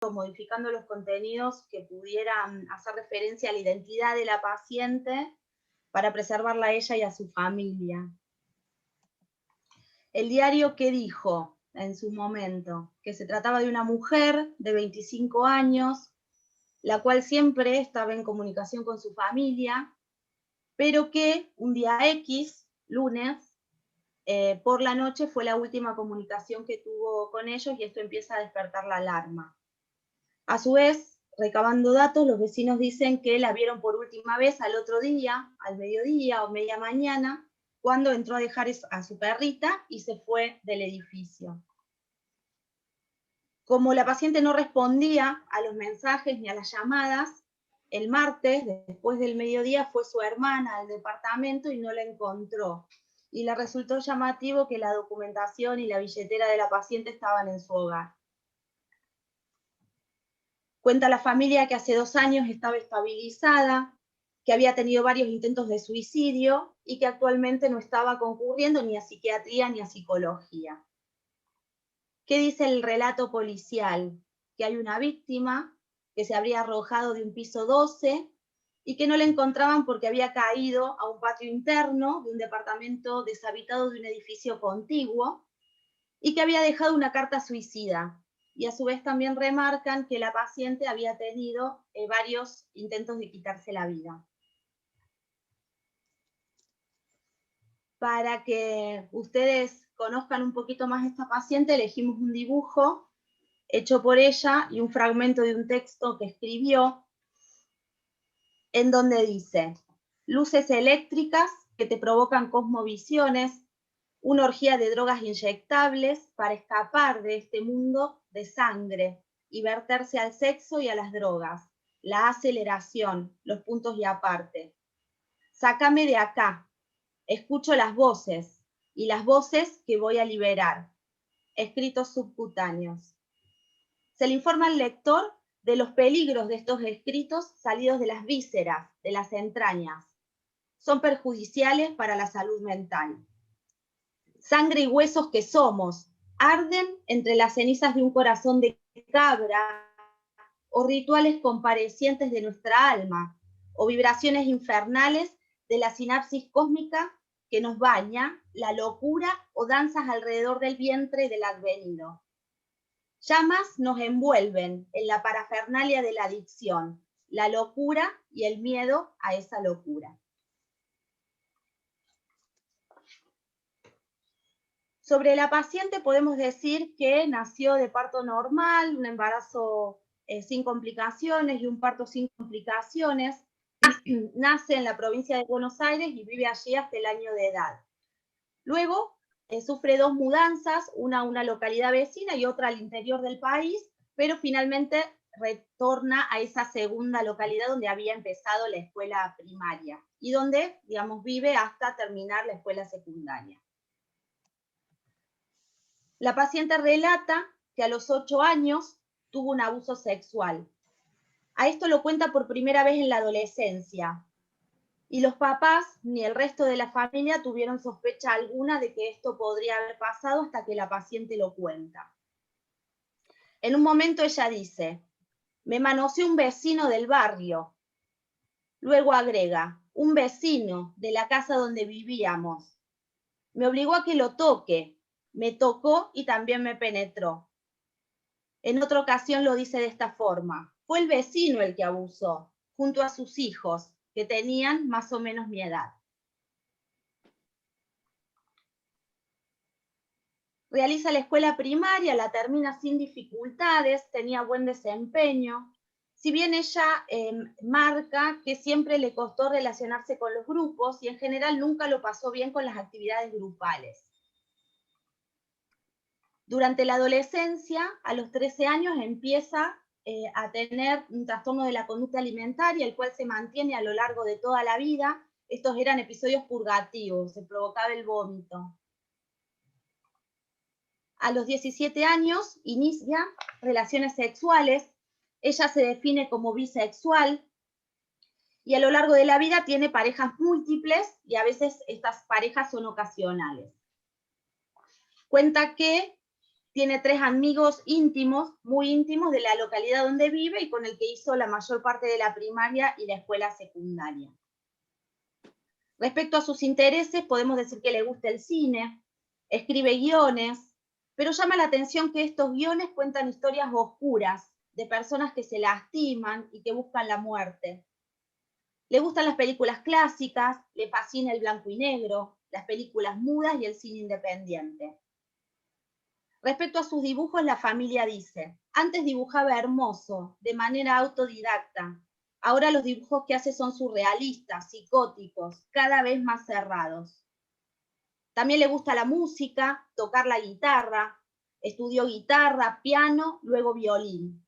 modificando los contenidos que pudieran hacer referencia a la identidad de la paciente para preservarla a ella y a su familia. El diario, ¿qué dijo en su momento? Que se trataba de una mujer de 25 años, la cual siempre estaba en comunicación con su familia, pero que un día X, lunes, por la noche fue la última comunicación que tuvo con ellos y esto empieza a despertar la alarma. A su vez, recabando datos, los vecinos dicen que la vieron por última vez al otro día, al mediodía o media mañana, cuando entró a dejar a su perrita y se fue del edificio. Como la paciente no respondía a los mensajes ni a las llamadas, el martes, después del mediodía, fue su hermana al departamento y no la encontró. Y le resultó llamativo que la documentación y la billetera de la paciente estaban en su hogar. Cuenta la familia que hace 2 años estaba estabilizada, que había tenido varios intentos de suicidio y que actualmente no estaba concurriendo ni a psiquiatría ni a psicología. ¿Qué dice el relato policial? Que hay una víctima que se habría arrojado de un piso 12 y que no la encontraban porque había caído a un patio interno de un departamento deshabitado de un edificio contiguo y que había dejado una carta suicida. Y a su vez también remarcan que la paciente había tenido varios intentos de quitarse la vida. Para que ustedes conozcan un poquito más a esta paciente, elegimos un dibujo hecho por ella y un fragmento de un texto que escribió, en donde dice: luces eléctricas que te provocan cosmovisiones, una orgía de drogas inyectables para escapar de este mundo de sangre y verterse al sexo y a las drogas, la aceleración, los puntos y aparte. Sácame de acá, escucho las voces y las voces que voy a liberar. Escritos subcutáneos. Se le informa al lector de los peligros de estos escritos salidos de las vísceras, de las entrañas. Son perjudiciales para la salud mental. Sangre y huesos que somos, arden entre las cenizas de un corazón de cabra, o rituales comparecientes de nuestra alma, o vibraciones infernales de la sinapsis cósmica que nos baña, la locura o danzas alrededor del vientre del advenido. Llamas nos envuelven en la parafernalia de la adicción, la locura y el miedo a esa locura. Sobre la paciente podemos decir que nació de parto normal, un embarazo sin complicaciones y un parto sin complicaciones. Nace en la provincia de Buenos Aires y vive allí hasta el año de edad. Luego sufre 2 mudanzas, una a una localidad vecina y otra al interior del país, pero finalmente retorna a esa segunda localidad donde había empezado la escuela primaria y donde, digamos, vive hasta terminar la escuela secundaria. La paciente relata que a los 8 años tuvo un abuso sexual. A esto lo cuenta por primera vez en la adolescencia. Y los papás ni el resto de la familia tuvieron sospecha alguna de que esto podría haber pasado hasta que la paciente lo cuenta. En un momento ella dice: me manoseó un vecino del barrio. Luego agrega: un vecino de la casa donde vivíamos. Me obligó a que lo toque, me tocó y también me penetró. En otra ocasión lo dice de esta forma: fue el vecino el que abusó, junto a sus hijos, que tenían más o menos mi edad. Realiza la escuela primaria, la termina sin dificultades, tenía buen desempeño. Si bien ella marca que siempre le costó relacionarse con los grupos y en general nunca lo pasó bien con las actividades grupales. Durante la adolescencia, a los 13 años, empieza a tener un trastorno de la conducta alimentaria, el cual se mantiene a lo largo de toda la vida. Estos eran episodios purgativos, se provocaba el vómito. A los 17 años inicia relaciones sexuales, ella se define como bisexual y a lo largo de la vida tiene parejas múltiples y a veces estas parejas son ocasionales. Cuenta que Tiene 3 amigos íntimos, muy íntimos, de la localidad donde vive y con el que hizo la mayor parte de la primaria y la escuela secundaria. Respecto a sus intereses, podemos decir que le gusta el cine, escribe guiones, pero llama la atención que estos guiones cuentan historias oscuras de personas que se lastiman y que buscan la muerte. Le gustan las películas clásicas, le fascina el blanco y negro, las películas mudas y el cine independiente. Respecto a sus dibujos, la familia dice: antes dibujaba hermoso, de manera autodidacta. Ahora los dibujos que hace son surrealistas, psicóticos, cada vez más cerrados. También le gusta la música, tocar la guitarra. Estudió guitarra, piano, luego violín.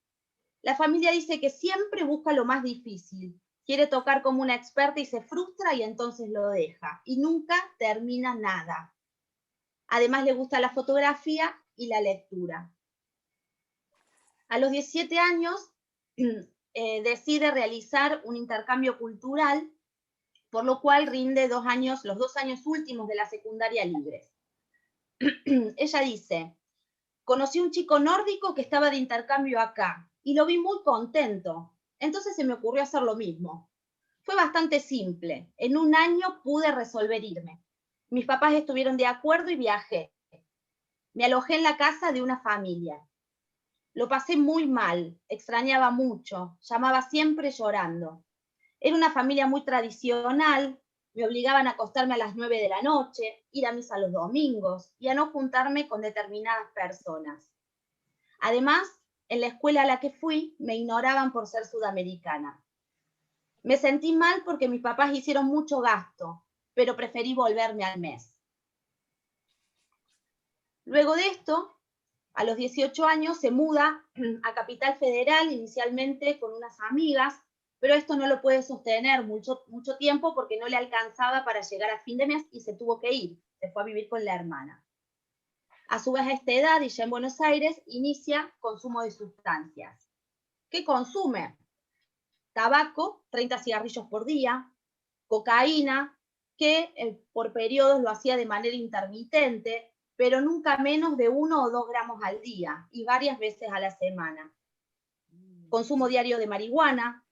La familia dice que siempre busca lo más difícil. Quiere tocar como una experta y se frustra y entonces lo deja. Y nunca termina nada. Además le gusta la fotografía y la lectura. A los 17 años decide realizar un intercambio cultural, por lo cual rinde los 2 años últimos de la secundaria libres. Ella dice: conocí un chico nórdico que estaba de intercambio acá y lo vi muy contento. Entonces se me ocurrió hacer lo mismo. Fue bastante simple. En un año pude resolver irme. Mis papás estuvieron de acuerdo y viajé. Me alojé en la casa de una familia. Lo pasé muy mal, extrañaba mucho, llamaba siempre llorando. Era una familia muy tradicional, me obligaban a acostarme a las 9 de la noche, ir a misa los domingos y a no juntarme con determinadas personas. Además, en la escuela a la que fui me ignoraban por ser sudamericana. Me sentí mal porque mis papás hicieron mucho gasto, pero preferí volverme al mes. Luego de esto, a los 18 años se muda a Capital Federal, inicialmente con unas amigas, pero esto no lo puede sostener mucho tiempo porque no le alcanzaba para llegar a fin de mes y se tuvo que ir, se fue a vivir con la hermana. A su vez, a esta edad, y ya en Buenos Aires, inicia consumo de sustancias. ¿Qué consume? Tabaco, 30 cigarrillos por día, cocaína, que por periodos lo hacía de manera intermitente, pero nunca menos de 1 o 2 gramos al día y varias veces a la semana. Consumo diario de marihuana.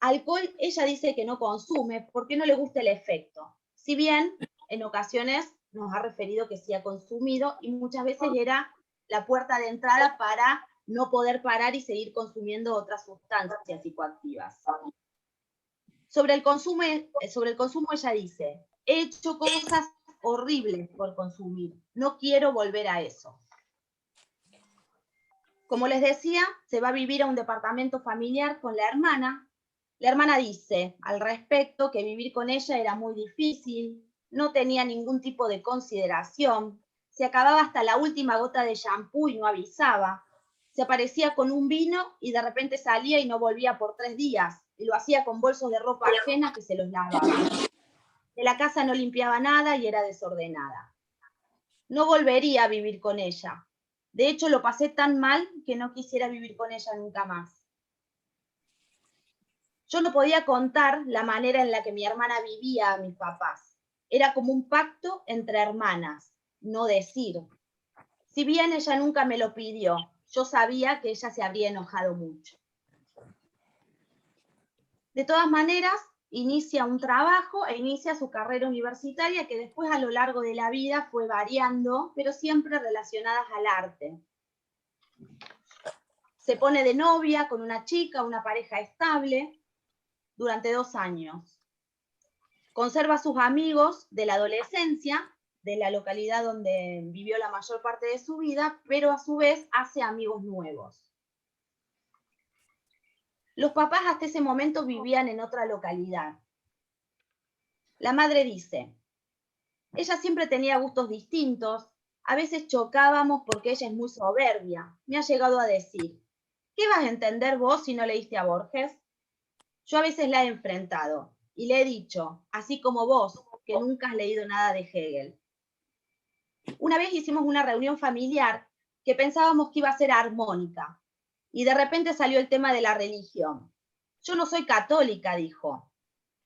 Alcohol, ella dice que no consume porque no le gusta el efecto. Si bien en ocasiones nos ha referido que sí ha consumido y muchas veces era la puerta de entrada para no poder parar y seguir consumiendo otras sustancias psicoactivas. Sobre el consumo ella dice: he hecho cosas horribles por consumir, no quiero volver a eso. Como les decía, se va a vivir a un departamento familiar con la hermana. La hermana dice al respecto que vivir con ella era muy difícil, no tenía ningún tipo de consideración, se acababa hasta la última gota de shampoo y no avisaba, se aparecía con un vino y de repente salía y no volvía por 3 días, y lo hacía con bolsos de ropa ajena que se los lavaba. De la casa no limpiaba nada y era desordenada. No volvería a vivir con ella. De hecho, lo pasé tan mal que no quisiera vivir con ella nunca más. Yo no podía contar la manera en la que mi hermana vivía a mis papás. Era como un pacto entre hermanas, no decir. Si bien ella nunca me lo pidió, yo sabía que ella se habría enojado mucho. De todas maneras, inicia un trabajo e inicia su carrera universitaria que después a lo largo de la vida fue variando, pero siempre relacionadas al arte. Se pone de novia con una chica, una pareja estable, durante 2 años. Conserva a sus amigos de la adolescencia, de la localidad donde vivió la mayor parte de su vida, pero a su vez hace amigos nuevos. Los papás hasta ese momento vivían en otra localidad. La madre dice: ella siempre tenía gustos distintos, a veces chocábamos porque ella es muy soberbia. Me ha llegado a decir: ¿qué vas a entender vos si no leíste a Borges? Yo a veces la he enfrentado y le he dicho, así como vos, que nunca has leído nada de Hegel. Una vez hicimos una reunión familiar que pensábamos que iba a ser armónica y de repente salió el tema de la religión. Yo no soy católica, dijo.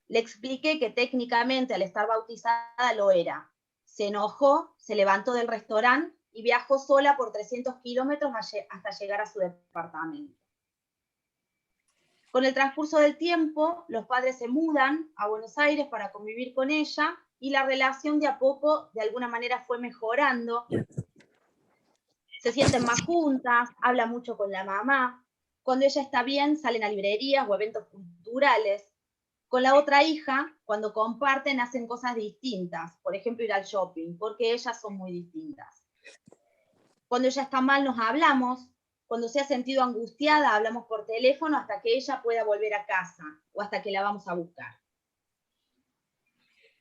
Le expliqué que técnicamente al estar bautizada lo era. Se enojó, se levantó del restaurante y viajó sola por 300 kilómetros hasta llegar a su departamento. Con el transcurso del tiempo, los padres se mudan a Buenos Aires para convivir con ella y la relación de a poco, de alguna manera, fue mejorando. Se sienten más juntas, habla mucho con la mamá. Cuando ella está bien, salen a librerías o eventos culturales. Con la otra hija, cuando comparten, hacen cosas distintas. Por ejemplo, ir al shopping, porque ellas son muy distintas. Cuando ella está mal, nos hablamos. Cuando se ha sentido angustiada, hablamos por teléfono hasta que ella pueda volver a casa o hasta que la vamos a buscar.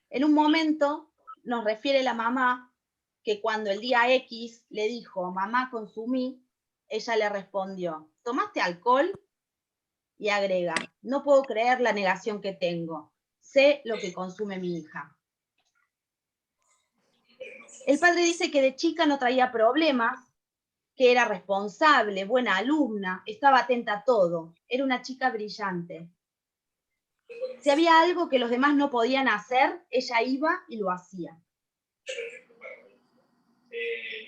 En un momento nos refiere la mamá que cuando el día X le dijo, mamá, consumí, ella le respondió, ¿tomaste alcohol? Y agrega, no puedo creer la negación que tengo. Sé lo que consume mi hija. El padre dice que de chica no traía problemas, que era responsable, buena alumna, estaba atenta a todo, era una chica brillante. Si había algo que los demás no podían hacer, ella iba y lo hacía.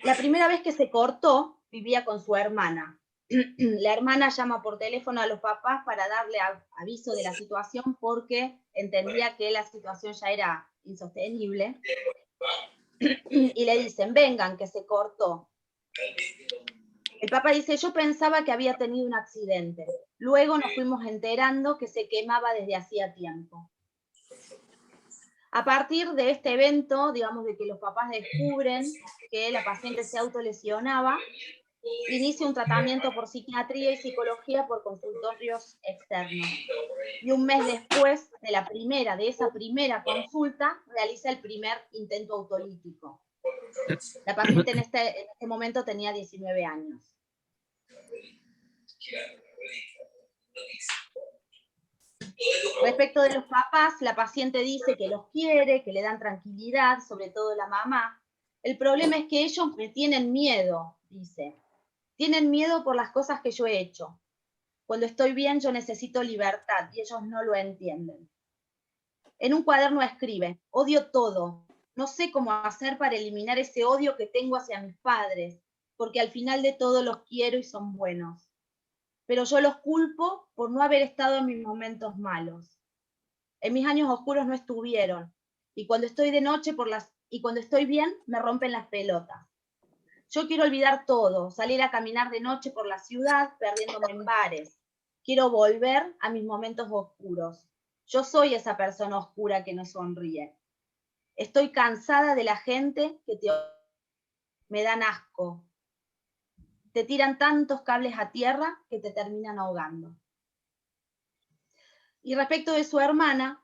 La primera vez que se cortó, vivía con su hermana. La hermana llama por teléfono a los papás para darle aviso de la situación porque entendía que la situación ya era insostenible. Y le dicen, vengan, que se cortó. El papá dice, yo pensaba que había tenido un accidente. Luego nos fuimos enterando que se quemaba desde hacía tiempo. A partir de este evento, digamos, de que los papás descubren que la paciente se autolesionaba, inicia un tratamiento por psiquiatría y psicología por consultorios externos. Y un mes después de esa primera consulta, realiza el primer intento autolítico. La paciente en este momento tenía 19 años. Respecto de los papás, la paciente dice que los quiere, que le dan tranquilidad, sobre todo la mamá. El problema es que ellos me tienen miedo, dice. Tienen miedo por las cosas que yo he hecho. Cuando estoy bien yo necesito libertad y ellos no lo entienden. En un cuaderno escribe, odio todo. No sé cómo hacer para eliminar ese odio que tengo hacia mis padres, porque al final de todo los quiero y son buenos. Pero yo los culpo por no haber estado en mis momentos malos. En mis años oscuros no estuvieron, y cuando estoy de noche y cuando estoy bien me rompen las pelotas. Yo quiero olvidar todo, salir a caminar de noche por la ciudad, perdiéndome en bares. Quiero volver a mis momentos oscuros. Yo soy esa persona oscura que no sonríe. Estoy cansada de la gente que me dan asco. Te tiran tantos cables a tierra que te terminan ahogando. Y respecto de su hermana,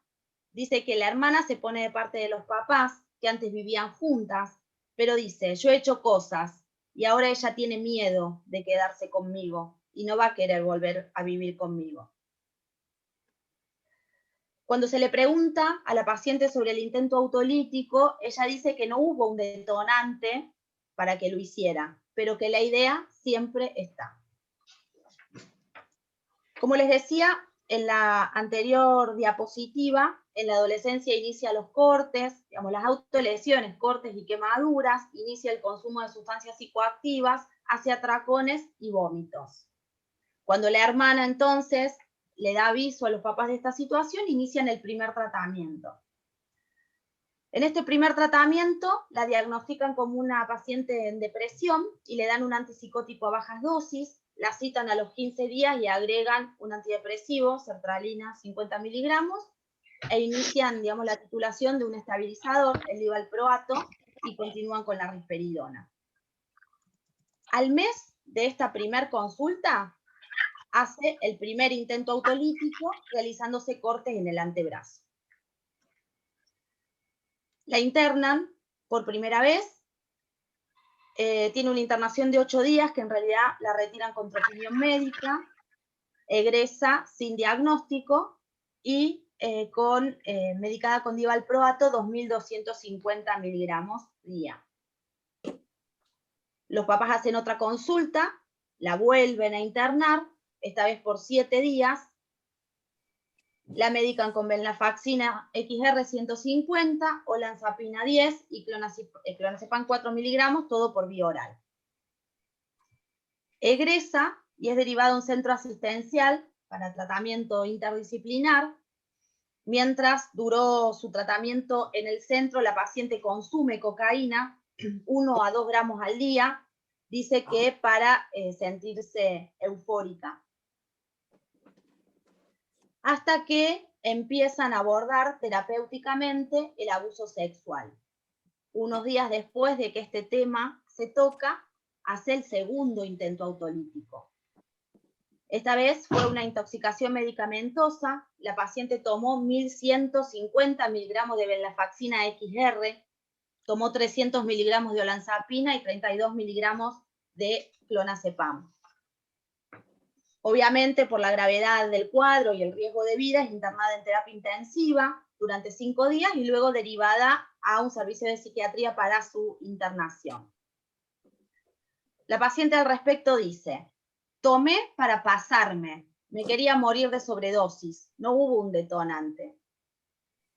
dice que la hermana se pone de parte de los papás, que antes vivían juntas, pero dice, yo he hecho cosas y ahora ella tiene miedo de quedarse conmigo y no va a querer volver a vivir conmigo. Cuando se le pregunta a la paciente sobre el intento autolítico, ella dice que no hubo un detonante para que lo hiciera, pero que la idea siempre está. Como les decía en la anterior diapositiva, en la adolescencia inicia los cortes, digamos, las autolesiones, cortes y quemaduras, inicia el consumo de sustancias psicoactivas, hace atracones y vómitos. Cuando la hermana entonces le da aviso a los papás de esta situación, inician el primer tratamiento. En este primer tratamiento la diagnostican como una paciente en depresión y le dan un antipsicótico a bajas dosis, la citan a los 15 días y agregan un antidepresivo, sertralina 50 miligramos, e inician, digamos, la titulación de un estabilizador, el divalproato, y continúan con la risperidona. Al mes de esta primer consulta, hace el primer intento autolítico realizándose cortes en el antebrazo. La internan por primera vez, tiene una internación de 8 días que en realidad la retiran contra opinión médica, egresa sin diagnóstico y medicada con divalproato 2.250 miligramos día. Los papás hacen otra consulta, la vuelven a internar, esta vez por 7 días, La medican con venlafaxina XR 150, olanzapina 10 y clonazepam 4 miligramos, todo por vía oral. Egresa y es derivada a un centro asistencial para tratamiento interdisciplinar. Mientras duró su tratamiento en el centro, la paciente consume cocaína, 1 a 2 gramos al día, dice que para sentirse eufórica. Hasta que empiezan a abordar terapéuticamente el abuso sexual. Unos días después de que este tema se toca, hace el segundo intento autolítico. Esta vez fue una intoxicación medicamentosa. La paciente tomó 1.150 miligramos de venlafaxina XR, tomó 300 miligramos de olanzapina y 32 miligramos de clonazepam. Obviamente, por la gravedad del cuadro y el riesgo de vida, es internada en terapia intensiva durante 5 días y luego derivada a un servicio de psiquiatría para su internación. La paciente al respecto dice: tomé para pasarme, me quería morir de sobredosis, no hubo un detonante.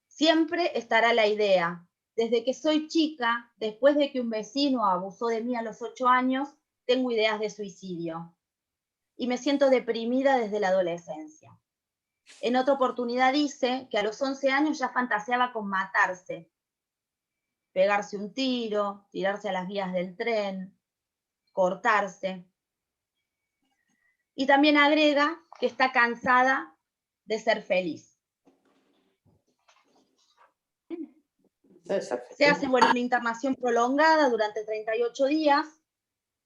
Siempre estará la idea, desde que soy chica, después de que un vecino abusó de mí a los 8 años, tengo ideas de suicidio. Y me siento deprimida desde la adolescencia. En otra oportunidad dice que a los 11 años ya fantaseaba con matarse, pegarse un tiro, tirarse a las vías del tren, cortarse. Y también agrega que está cansada de ser feliz. Se hace una internación prolongada durante 38 días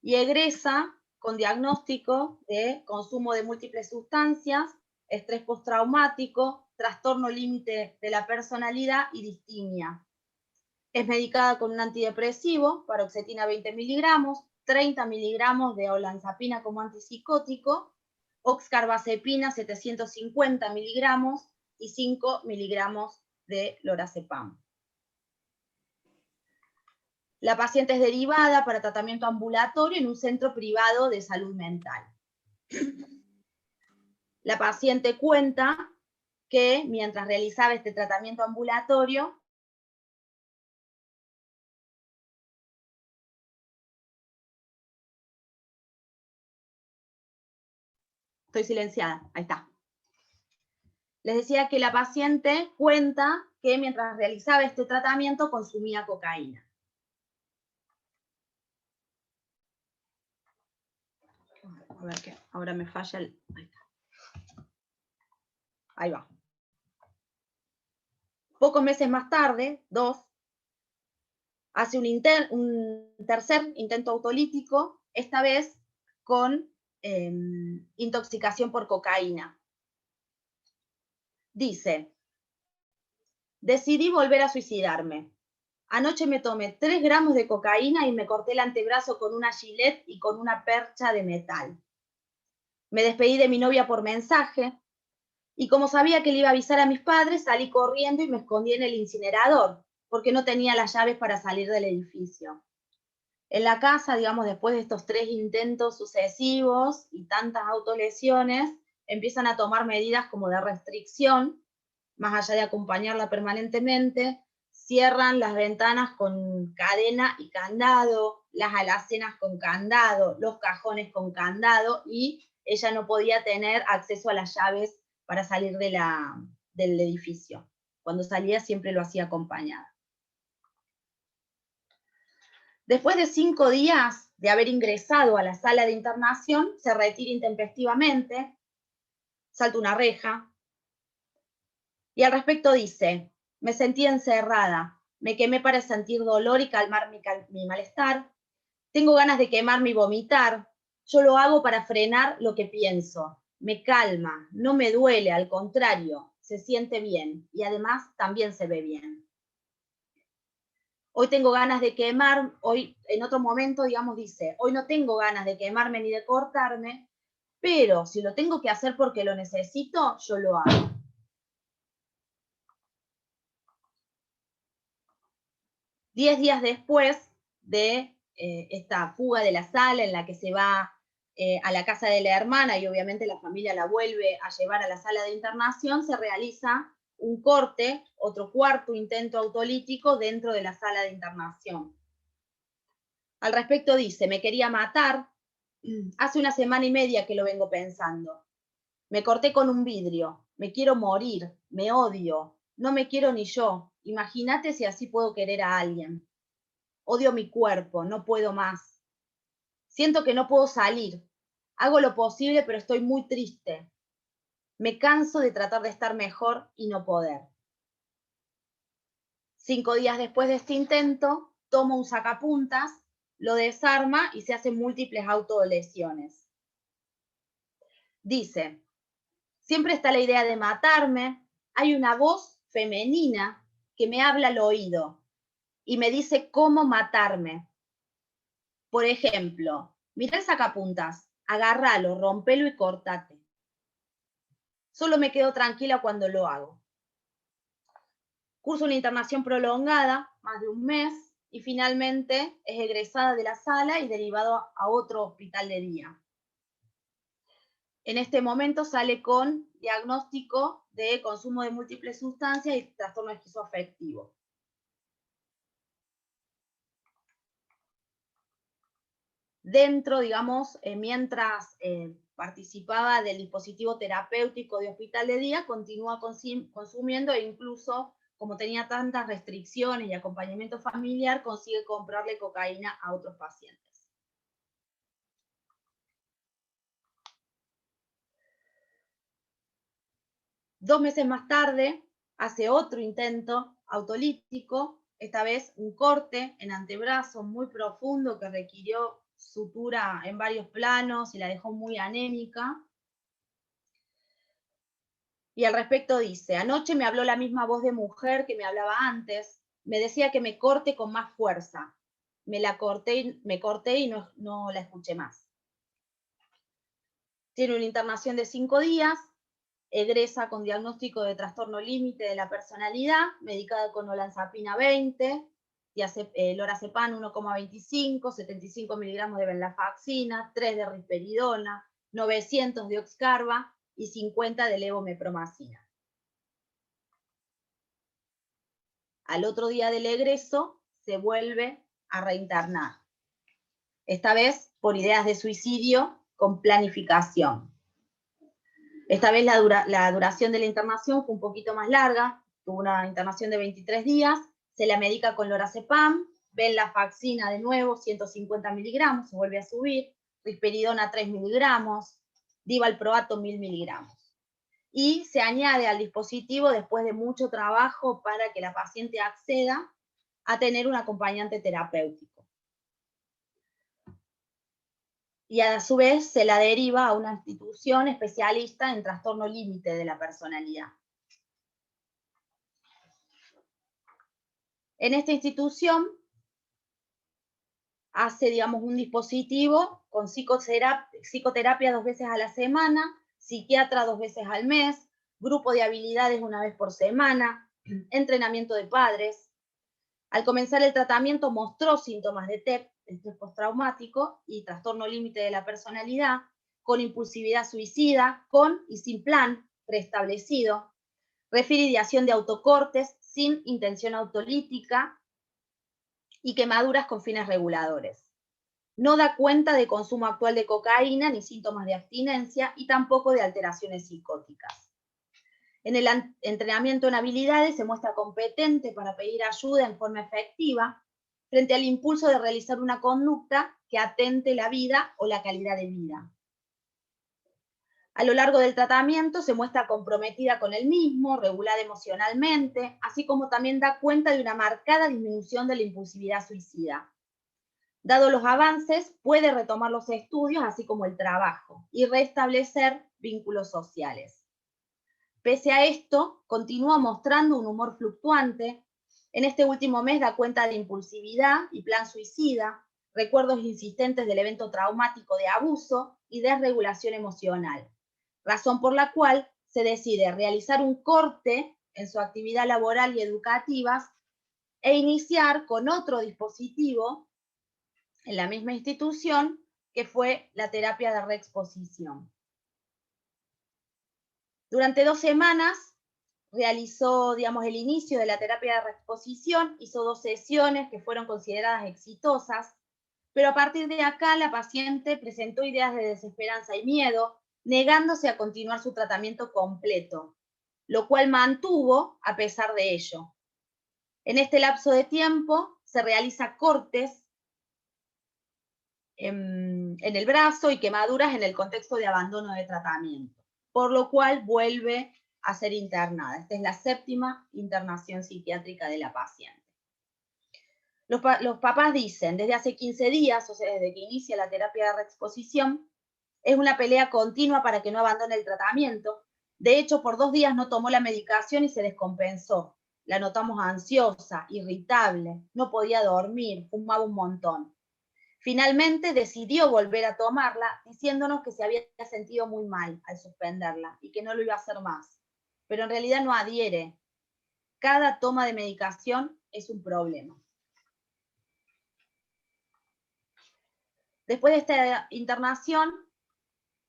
y egresa con diagnóstico de consumo de múltiples sustancias, estrés postraumático, trastorno límite de la personalidad y distimia. Es medicada con un antidepresivo, paroxetina 20 miligramos, 30 miligramos de olanzapina como antipsicótico, oxcarbazepina 750 miligramos y 5 miligramos de lorazepam. La paciente es derivada para tratamiento ambulatorio en un centro privado de salud mental. La paciente cuenta que mientras realizaba este tratamiento ambulatorio, estoy silenciada, ahí está. Les decía que la paciente cuenta que mientras realizaba este tratamiento consumía cocaína. A ver qué, ahora me falla el... Ahí está. Ahí va. Pocos meses más tarde, 2, hace un tercer intento autolítico, esta vez con intoxicación por cocaína. Dice: decidí volver a suicidarme. Anoche me tomé 3 gramos de cocaína y me corté el antebrazo con una gilet y con una percha de metal. Me despedí de mi novia por mensaje y como sabía que le iba a avisar a mis padres, salí corriendo y me escondí en el incinerador porque no tenía las llaves para salir del edificio. En la casa, digamos, después de estos 3 intentos sucesivos y tantas autolesiones, empiezan a tomar medidas como de restricción, más allá de acompañarla permanentemente. Cierran las ventanas con cadena y candado, las alacenas con candado, los cajones con candado, y ella no podía tener acceso a las llaves para salir del edificio. Cuando salía siempre lo hacía acompañada. Después de 5 días de haber ingresado a la sala de internación, se retira intempestivamente, salta una reja, y al respecto dice: me sentí encerrada, me quemé para sentir dolor y calmar mi malestar, tengo ganas de quemarme y vomitar, yo lo hago para frenar lo que pienso, me calma, no me duele, al contrario, se siente bien y además también se ve bien. Hoy tengo ganas de quemar, hoy en otro momento, digamos, dice: hoy no tengo ganas de quemarme ni de cortarme, pero si lo tengo que hacer porque lo necesito, yo lo hago. Diez días después de esta fuga de la sala en la que se va a la casa de la hermana y obviamente la familia la vuelve a llevar a la sala de internación, se realiza un corte, otro cuarto intento autolítico dentro de la sala de internación. Al respecto dice, me quería matar, hace una semana y media que lo vengo pensando. Me corté con un vidrio, me quiero morir, me odio, no me quiero ni yo. Imagínate si así puedo querer a alguien. Odio mi cuerpo, no puedo más. Siento que no puedo salir. Hago lo posible, pero estoy muy triste. Me canso de tratar de estar mejor y no poder. 5 días después de este intento, toma un sacapuntas, lo desarma y se hacen múltiples autolesiones. Dice, siempre está la idea de matarme, hay una voz femenina que me habla al oído y me dice cómo matarme. Por ejemplo, mira el sacapuntas, agárralo, rompelo y cortate. Solo me quedo tranquila cuando lo hago. Curso una internación prolongada, más de un mes, y finalmente es egresada de la sala y derivado a otro hospital de día. En este momento sale con diagnóstico de consumo de múltiples sustancias y trastorno esquizoafectivo. Dentro, digamos, mientras participaba del dispositivo terapéutico de hospital de día, continúa consumiendo e incluso, como tenía tantas restricciones y acompañamiento familiar, consigue comprarle cocaína a otros pacientes. Dos meses más tarde, hace otro intento autolítico, esta vez un corte en antebrazo muy profundo que requirió sutura en varios planos y la dejó muy anémica. Y al respecto dice, anoche me habló la misma voz de mujer que me hablaba antes, me decía que me corte con más fuerza. Me corté y no la escuché más. Tiene una internación de 5 días, egresa con diagnóstico de trastorno límite de la personalidad, medicada con olanzapina 20, lorazepam 1,25, 75 miligramos de venlafaxina, 3 de risperidona, 900 de oxcarba y 50 de levomepromacina. Al otro día del egreso se vuelve a reinternar, esta vez por ideas de suicidio con planificación. Esta vez la duración de la internación fue un poquito más larga, tuvo una internación de 23 días, se la medica con lorazepam, venlafaxina de nuevo, 150 miligramos, se vuelve a subir, risperidona 3 miligramos, divalproato 1000 miligramos. Y se añade al dispositivo después de mucho trabajo para que la paciente acceda a tener un acompañante terapéutico. Y a su vez se la deriva a una institución especialista en trastorno límite de la personalidad. En esta institución hace, digamos, un dispositivo con psicoterapia 2 veces a la semana, psiquiatra 2 veces al mes, grupo de habilidades 1 vez por semana, entrenamiento de padres. Al comenzar el tratamiento mostró síntomas de TEP, estrés postraumático y trastorno límite de la personalidad, con impulsividad suicida, con y sin plan preestablecido, refiere ideación de autocortes sin intención autolítica y quemaduras con fines reguladores. No da cuenta de consumo actual de cocaína ni síntomas de abstinencia y tampoco de alteraciones psicóticas. En el entrenamiento en habilidades se muestra competente para pedir ayuda en forma efectiva frente al impulso de realizar una conducta que atente la vida o la calidad de vida. A lo largo del tratamiento se muestra comprometida con el mismo, regulada emocionalmente, así como también da cuenta de una marcada disminución de la impulsividad suicida. Dado los avances, puede retomar los estudios, así como el trabajo, y restablecer vínculos sociales. Pese a esto, continúa mostrando un humor fluctuante. En este último mes da cuenta de impulsividad y plan suicida, recuerdos insistentes del evento traumático de abuso y desregulación emocional, razón por la cual se decide realizar un corte en su actividad laboral y educativa e iniciar con otro dispositivo en la misma institución que fue la terapia de reexposición. Durante 2 semanas realizó, digamos, el inicio de la terapia de reexposición, hizo 2 sesiones que fueron consideradas exitosas, pero a partir de acá la paciente presentó ideas de desesperanza y miedo, negándose a continuar su tratamiento completo, lo cual mantuvo a pesar de ello. En este lapso de tiempo se realiza cortes en el brazo y quemaduras en el contexto de abandono de tratamiento, por lo cual vuelve a ser internada. Esta es la 7ª internación psiquiátrica de la paciente. Los papás dicen, desde hace 15 días, o sea, desde que inicia la terapia de reexposición, es una pelea continua para que no abandone el tratamiento. De hecho, por 2 días no tomó la medicación y se descompensó. La notamos ansiosa, irritable, no podía dormir, fumaba un montón. Finalmente decidió volver a tomarla, diciéndonos que se había sentido muy mal al suspenderla y que no lo iba a hacer más. Pero en realidad no adhiere. Cada toma de medicación es un problema. Después de esta internación,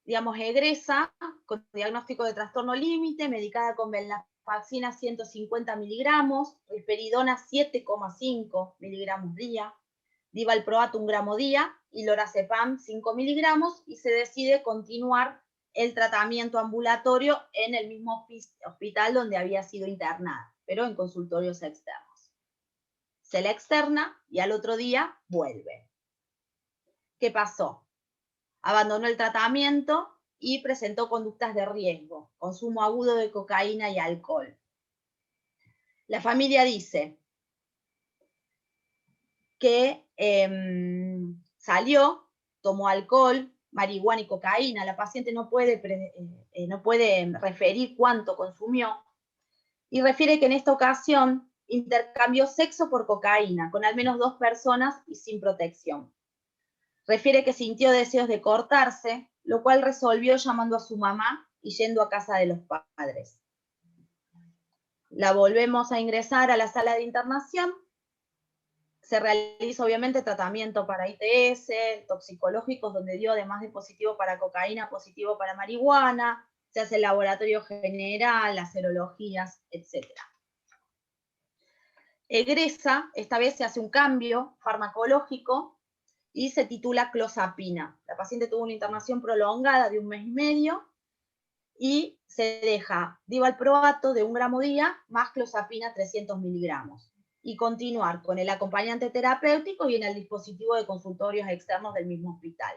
digamos, egresa con diagnóstico de trastorno límite, medicada con venlafaxina 150 miligramos, risperidona 7,5 miligramos día, divalproato 1 gramo día y lorazepam 5 miligramos, y se decide continuar el tratamiento ambulatorio en el mismo hospital donde había sido internada, pero en consultorios externos. Se la externa y al otro día vuelve. ¿Qué pasó? Abandonó el tratamiento y presentó conductas de riesgo, consumo agudo de cocaína y alcohol. La familia dice que salió, tomó alcohol, marihuana y cocaína. La paciente no puede referir cuánto consumió, y refiere que en esta ocasión intercambió sexo por cocaína con al menos 2 personas y sin protección. Refiere que sintió deseos de cortarse, lo cual resolvió llamando a su mamá y yendo a casa de los padres. La volvemos a ingresar a la sala de internación. Se realiza obviamente tratamiento para ITS, toxicológicos, donde dio, además de positivo para cocaína, positivo para marihuana, se hace el laboratorio general, las serologías, etc. Egresa, esta vez se hace un cambio farmacológico y se titula clozapina. La paciente tuvo una internación prolongada de 1 mes y medio y se deja divalproato de 1 gramo día más clozapina 300 miligramos y continuar con el acompañante terapéutico y en el dispositivo de consultorios externos del mismo hospital.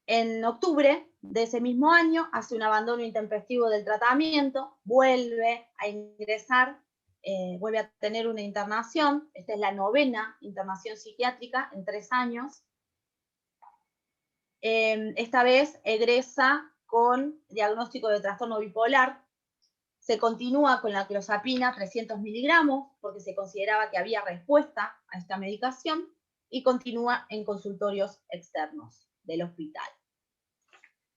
En octubre de ese mismo año hace un abandono intempestivo del tratamiento, vuelve a ingresar, vuelve a tener una internación. Esta es la 9ª internación psiquiátrica en 3 años. Esta vez egresa con diagnóstico de trastorno bipolar. Se continúa con la clozapina 300 miligramos porque se consideraba que había respuesta a esta medicación, y continúa en consultorios externos del hospital.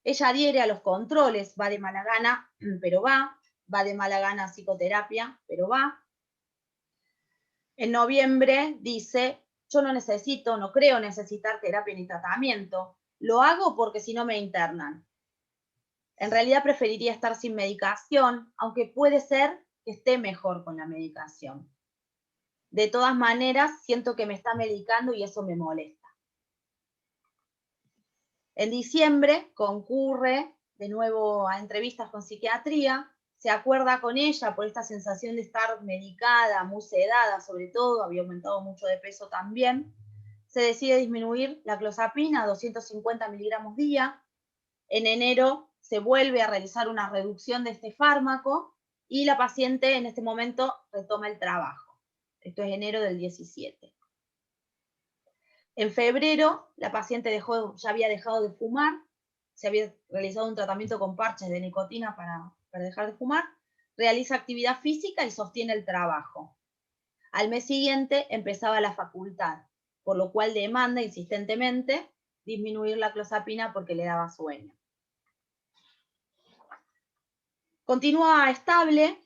Ella adhiere a los controles, va de mala gana, pero va de mala gana a psicoterapia, pero va. En noviembre dice, yo no creo necesitar terapia ni tratamiento, lo hago porque si no me internan. En realidad preferiría estar sin medicación, aunque puede ser que esté mejor con la medicación. De todas maneras, siento que me está medicando y eso me molesta. En diciembre concurre de nuevo a entrevistas con psiquiatría, se acuerda con ella por esta sensación de estar medicada, muy sedada sobre todo, había aumentado mucho de peso también. Se decide disminuir la clozapina a 250 miligramos día. En enero se vuelve a realizar una reducción de este fármaco y la paciente en este momento retoma el trabajo. Esto es enero del 17. En febrero la paciente ya había dejado de fumar, se había realizado un tratamiento con parches de nicotina para dejar de fumar, realiza actividad física y sostiene el trabajo. Al mes siguiente empezaba la facultad, por lo cual demanda insistentemente disminuir la clozapina porque le daba sueño. Continúa estable.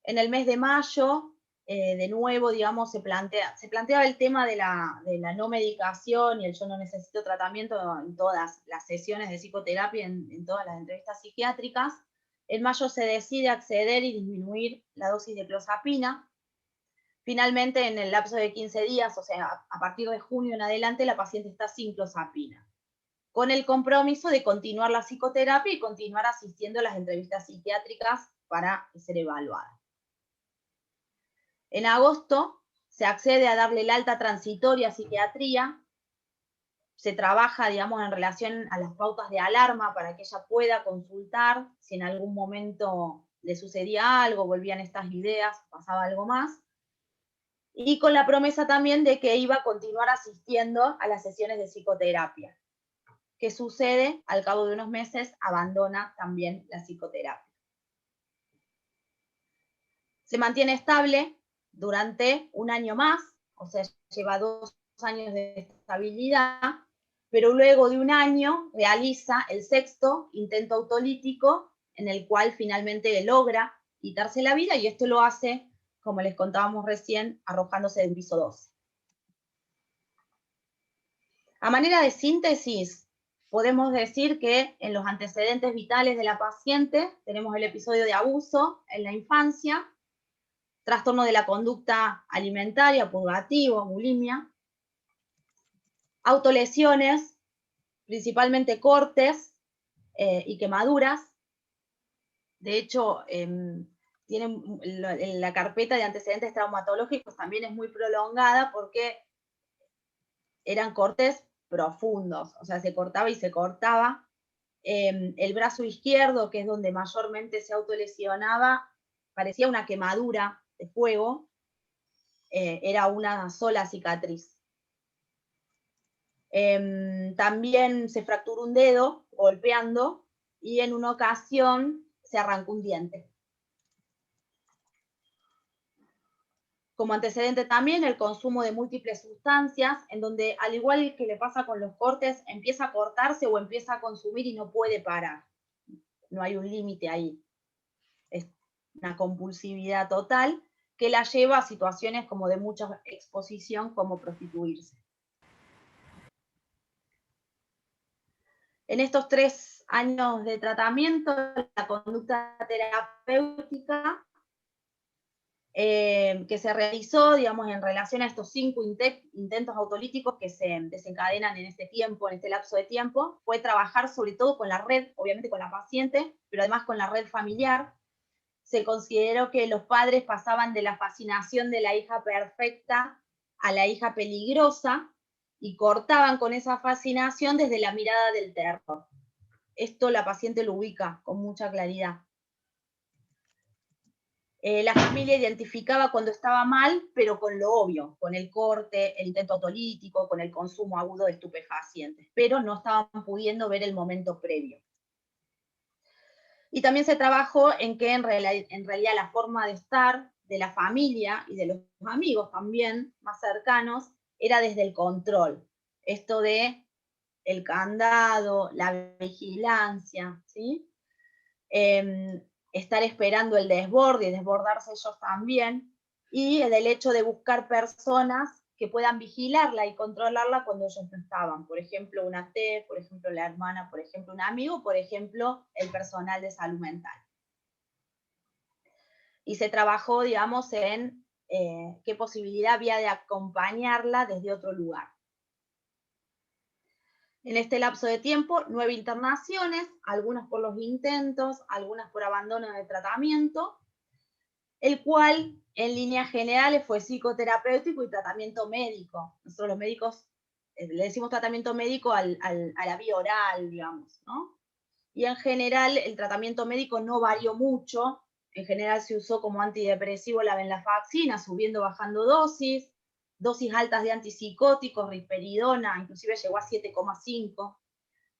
En el mes de mayo de nuevo, digamos, se planteaba el tema de la no medicación y el yo no necesito tratamiento en todas las sesiones de psicoterapia, en todas las entrevistas psiquiátricas. En mayo se decide acceder y disminuir la dosis de clozapina. Finalmente, en el lapso de 15 días, o sea, a partir de junio en adelante, la paciente está sin clozapina, con el compromiso de continuar la psicoterapia y continuar asistiendo a las entrevistas psiquiátricas para ser evaluada. En agosto se accede a darle el alta transitoria a psiquiatría, se trabaja, digamos, en relación a las pautas de alarma para que ella pueda consultar si en algún momento le sucedía algo, volvían estas ideas, pasaba algo más, y con la promesa también de que iba a continuar asistiendo a las sesiones de psicoterapia. ¿Qué sucede? Al cabo de unos meses abandona también la psicoterapia. Se mantiene estable durante un año más, o sea, lleva 2 años de estabilidad, pero luego de un año realiza el 6º intento autolítico, en el cual finalmente logra quitarse la vida, y esto lo hace, como les contábamos recién, arrojándose del piso 12. A manera de síntesis, podemos decir que en los antecedentes vitales de la paciente tenemos el episodio de abuso en la infancia, trastorno de la conducta alimentaria, purgativo, bulimia, autolesiones, principalmente cortes y quemaduras. De hecho, tienen la carpeta de antecedentes traumatológicos también es muy prolongada porque eran cortes profundos, o sea, se cortaba y se cortaba. El brazo izquierdo, que es donde mayormente se autolesionaba, parecía una quemadura de fuego, era una sola cicatriz. También se fracturó un dedo golpeando y en una ocasión se arrancó un diente. Como antecedente también el consumo de múltiples sustancias, en donde al igual que le pasa con los cortes, empieza a cortarse o empieza a consumir y no puede parar. No hay un límite ahí. Es una compulsividad total que la lleva a situaciones como de mucha exposición, como prostituirse. En estos 3 años de tratamiento, la conducta terapéutica que se realizó, digamos, en relación a estos 5 intentos autolíticos que se desencadenan en este tiempo, en este lapso de tiempo, fue trabajar sobre todo con la red, obviamente con la paciente, pero además con la red familiar. Se consideró que los padres pasaban de la fascinación de la hija perfecta a la hija peligrosa y cortaban con esa fascinación desde la mirada del terror. Esto la paciente lo ubica con mucha claridad. La familia identificaba cuando estaba mal, pero con lo obvio, con el corte, el intento autolítico, con el consumo agudo de estupefacientes, pero no estaban pudiendo ver el momento previo. Y también se trabajó en que en realidad la forma de estar de la familia y de los amigos también más cercanos era desde el control. Esto de el candado, la vigilancia, ¿sí? Estar esperando el desborde y desbordarse ellos también, y del hecho de buscar personas que puedan vigilarla y controlarla cuando ellos no estaban. Por ejemplo, una T, por ejemplo, la hermana, por ejemplo, un amigo, por ejemplo, el personal de salud mental. Y se trabajó, digamos, en qué posibilidad había de acompañarla desde otro lugar. En este lapso de tiempo, 9 internaciones, algunas por los intentos, algunas por abandono de tratamiento, el cual en líneas generales fue psicoterapéutico y tratamiento médico. Nosotros los médicos le decimos tratamiento médico a la vía oral, digamos, ¿no? Y en general el tratamiento médico no varió mucho. En general se usó como antidepresivo la venlafaxina, subiendo, bajando dosis altas de antipsicóticos, risperidona, inclusive llegó a 7,5,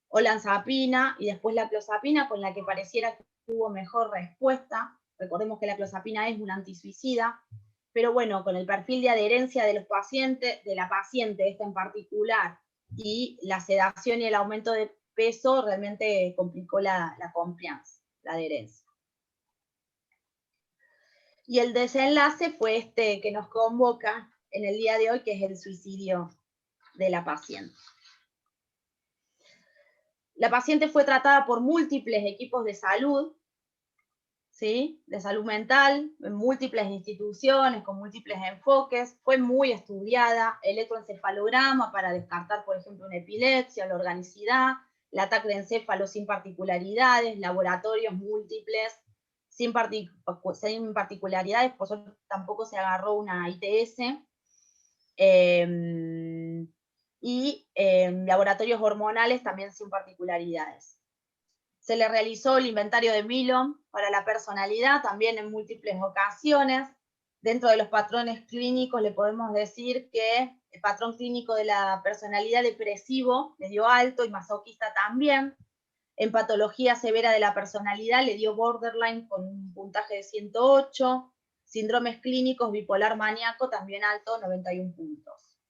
olanzapina y después la clozapina, con la que pareciera que tuvo mejor respuesta. Recordemos que la clozapina es un antisuicida, pero bueno, con el perfil de adherencia de los pacientes, de la paciente esta en particular, y la sedación y el aumento de peso, realmente complicó la confianza, la adherencia. Y el desenlace fue este que nos convoca en el día de hoy, que es el suicidio de la paciente. La paciente fue tratada por múltiples equipos de salud, ¿sí? De salud mental, en múltiples instituciones, con múltiples enfoques, fue muy estudiada, electroencefalograma para descartar, por ejemplo, una epilepsia, la organicidad, el ataque de encéfalo sin particularidades, laboratorios múltiples, sin particularidades, por eso tampoco se agarró una ITS, y laboratorios hormonales también sin particularidades. Se le realizó el inventario de Millon para la personalidad, también en múltiples ocasiones. Dentro de los patrones clínicos le podemos decir que el patrón clínico de la personalidad depresivo le dio alto y masoquista también. En patología severa de la personalidad le dio borderline con un puntaje de 108. Síndromes clínicos bipolar maníaco también alto, 91 puntos.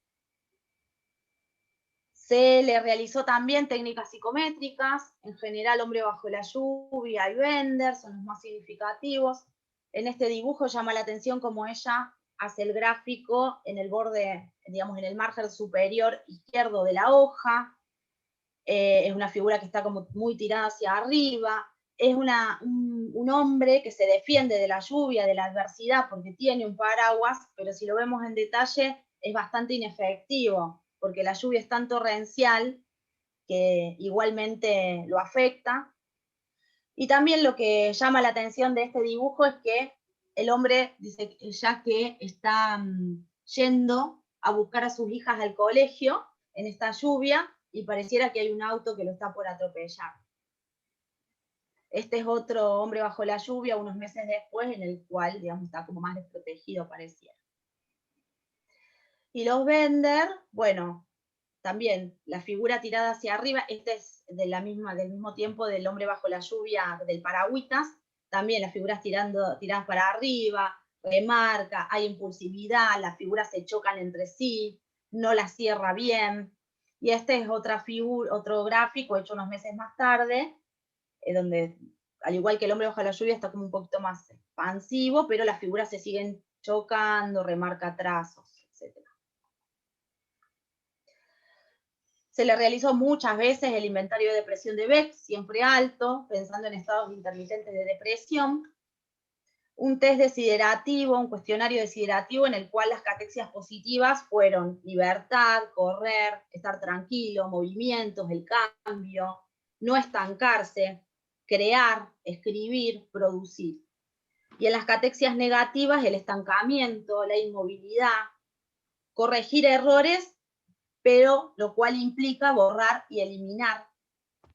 Se le realizó también técnicas psicométricas, en general Hombre bajo la lluvia y Bender son los más significativos. En este dibujo llama la atención cómo ella hace el gráfico en el borde, digamos, en el margen superior izquierdo de la hoja. Es una figura que está como muy tirada hacia arriba. Es un hombre que se defiende de la lluvia, de la adversidad, porque tiene un paraguas, pero si lo vemos en detalle es bastante inefectivo, porque la lluvia es tan torrencial que igualmente lo afecta. Y también lo que llama la atención de este dibujo es que el hombre dice ya que está yendo a buscar a sus hijas al colegio en esta lluvia y pareciera que hay un auto que lo está por atropellar. Este es otro Hombre bajo la lluvia, unos meses después, en el cual, digamos, está como más desprotegido, pareciera. Y los Bender, bueno, también la figura tirada hacia arriba, este es del mismo tiempo del Hombre bajo la lluvia del Paragüitas, también las figuras tiradas para arriba, remarca, hay impulsividad, las figuras se chocan entre sí, no las cierra bien. Y este es otra figura, otro gráfico hecho unos meses más tarde, donde, al igual que el Hombre bajo la lluvia, está como un poquito más expansivo, pero las figuras se siguen chocando, remarca trazos, etc. Se le realizó muchas veces el inventario de depresión de Beck, siempre alto, pensando en estados intermitentes de depresión. Un test desiderativo, un cuestionario desiderativo en el cual las catexias positivas fueron libertad, correr, estar tranquilo, movimientos, el cambio, no estancarse, crear, escribir, producir. Y en las catexias negativas, el estancamiento, la inmovilidad, corregir errores, pero lo cual implica borrar y eliminar,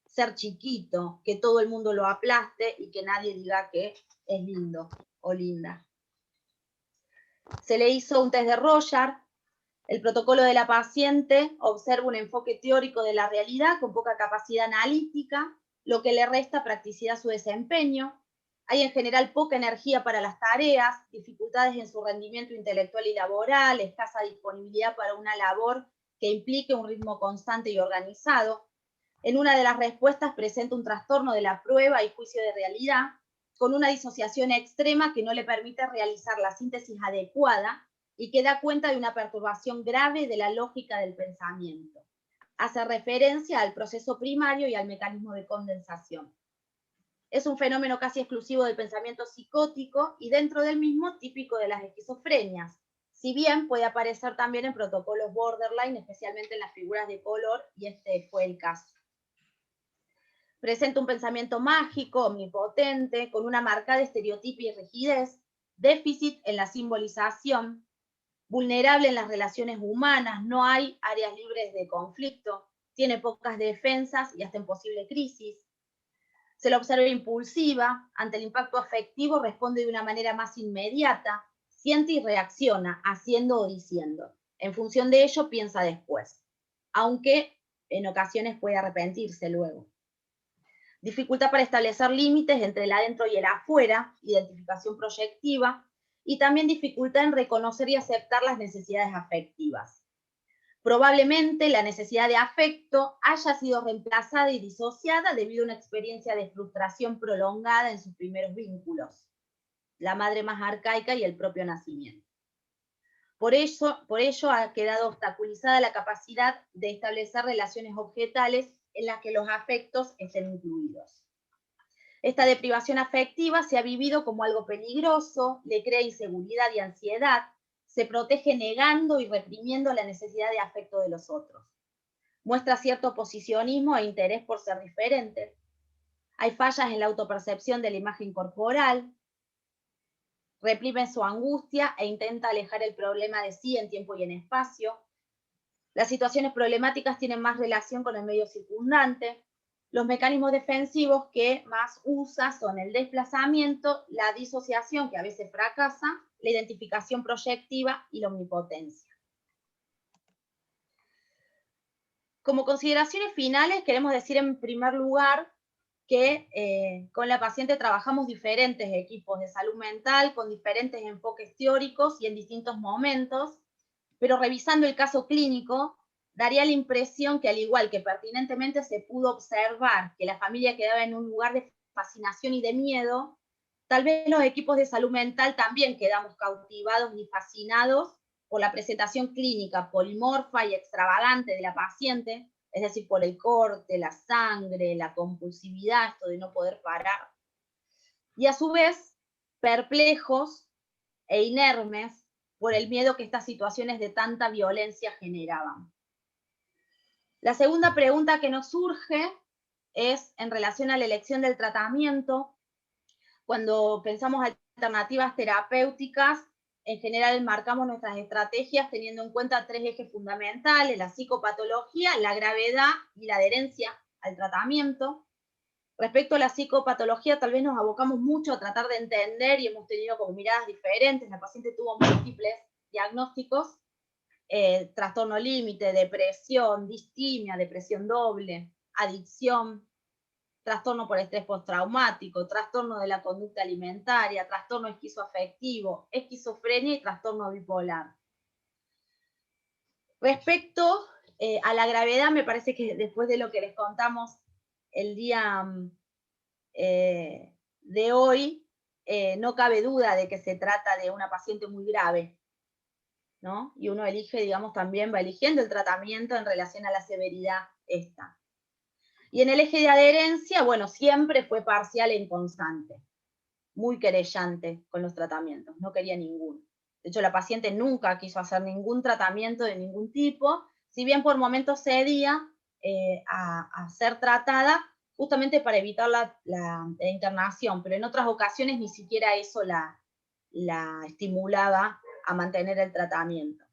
ser chiquito, que todo el mundo lo aplaste y que nadie diga que es lindo o linda. Se le hizo un test de Rorschach. El protocolo de la paciente observa un enfoque teórico de la realidad con poca capacidad analítica, lo que le resta practicidad a su desempeño. Hay en general poca energía para las tareas, dificultades en su rendimiento intelectual y laboral, escasa disponibilidad para una labor que implique un ritmo constante y organizado. En una de las respuestas presenta un trastorno de la prueba y juicio de realidad, con una disociación extrema que no le permite realizar la síntesis adecuada y que da cuenta de una perturbación grave de la lógica del pensamiento. Hace referencia al proceso primario y al mecanismo de condensación. Es un fenómeno casi exclusivo del pensamiento psicótico y dentro del mismo típico de las esquizofrenias, si bien puede aparecer también en protocolos borderline, especialmente en las figuras de color, y este fue el caso. Presenta un pensamiento mágico, omnipotente, con una marcada estereotipia y rigidez, déficit en la simbolización, vulnerable en las relaciones humanas, no hay áreas libres de conflicto, tiene pocas defensas y hasta en posible crisis. Se la observa impulsiva, ante el impacto afectivo responde de una manera más inmediata, siente y reacciona, haciendo o diciendo. En función de ello piensa después, aunque en ocasiones puede arrepentirse luego. Dificultad para establecer límites entre el adentro y el afuera, identificación proyectiva, y también dificultad en reconocer y aceptar las necesidades afectivas. Probablemente la necesidad de afecto haya sido reemplazada y disociada debido a una experiencia de frustración prolongada en sus primeros vínculos. la madre más arcaica y el propio nacimiento. Por ello ha quedado obstaculizada la capacidad de establecer relaciones objetales en las que los afectos estén incluidos. Esta deprivación afectiva se ha vivido como algo peligroso, le crea inseguridad y ansiedad, se protege negando y reprimiendo la necesidad de afecto de los otros. Muestra cierto posicionismo e interés por ser diferente. Hay fallas en la autopercepción de la imagen corporal, reprime su angustia e intenta alejar el problema de sí en tiempo y en espacio. Las situaciones problemáticas tienen más relación con el medio circundante. Los mecanismos defensivos que más usa son el desplazamiento, la disociación, que a veces fracasa, la identificación proyectiva y la omnipotencia. Como consideraciones finales, queremos decir en primer lugar que con la paciente trabajamos diferentes equipos de salud mental, con diferentes enfoques teóricos y en distintos momentos, pero revisando el caso clínico, daría la impresión que al igual que pertinentemente se pudo observar que la familia quedaba en un lugar de fascinación y de miedo, tal vez los equipos de salud mental también quedamos cautivados y fascinados por la presentación clínica polimorfa y extravagante de la paciente, es decir, por el corte, la sangre, la compulsividad, esto de no poder parar. Y a su vez, perplejos e inermes por el miedo que estas situaciones de tanta violencia generaban. La segunda pregunta que nos surge es en relación a la elección del tratamiento. Cuando pensamos alternativas terapéuticas, en general marcamos nuestras estrategias teniendo en cuenta tres ejes fundamentales: la psicopatología, la gravedad y la adherencia al tratamiento. Respecto a la psicopatología, tal vez nos abocamos mucho a tratar de entender y hemos tenido como miradas diferentes. La paciente tuvo múltiples diagnósticos, trastorno límite, depresión, distimia, depresión doble, adicción, trastorno por estrés postraumático, trastorno de la conducta alimentaria, trastorno esquizoafectivo, esquizofrenia y trastorno bipolar. Respecto a la gravedad, me parece que después de lo que les contamos el día de hoy, no cabe duda de que se trata de una paciente muy grave, ¿no? Y uno elige, digamos, también va eligiendo el tratamiento en relación a la severidad esta. Y en el eje de adherencia, bueno, siempre fue parcial e inconstante, muy querellante con los tratamientos, no quería ninguno. De hecho, la paciente nunca quiso hacer ningún tratamiento de ningún tipo, si bien por momentos cedía a ser tratada justamente para evitar la internación, pero en otras ocasiones ni siquiera eso la estimulaba a mantener el tratamiento.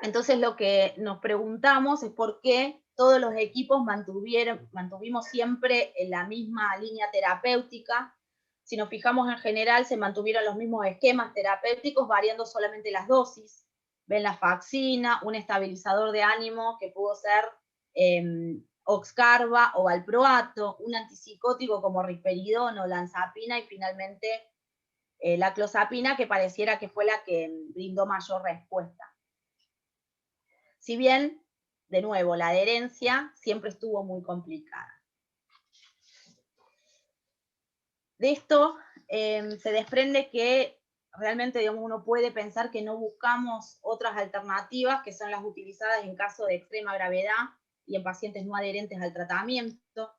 Entonces lo que nos preguntamos es por qué todos los equipos mantuvimos siempre en la misma línea terapéutica. Si nos fijamos en general, se mantuvieron los mismos esquemas terapéuticos, variando solamente las dosis. Venlafaxina, un estabilizador de ánimo que pudo ser Oxcarva o valproato, un antipsicótico como risperidona o lanzapina, y finalmente la clozapina, que pareciera que fue la que brindó mayor respuesta. Si bien, de nuevo, la adherencia siempre estuvo muy complicada. De esto se desprende que realmente, digamos, uno puede pensar que no buscamos otras alternativas que son las utilizadas en caso de extrema gravedad y en pacientes no adherentes al tratamiento.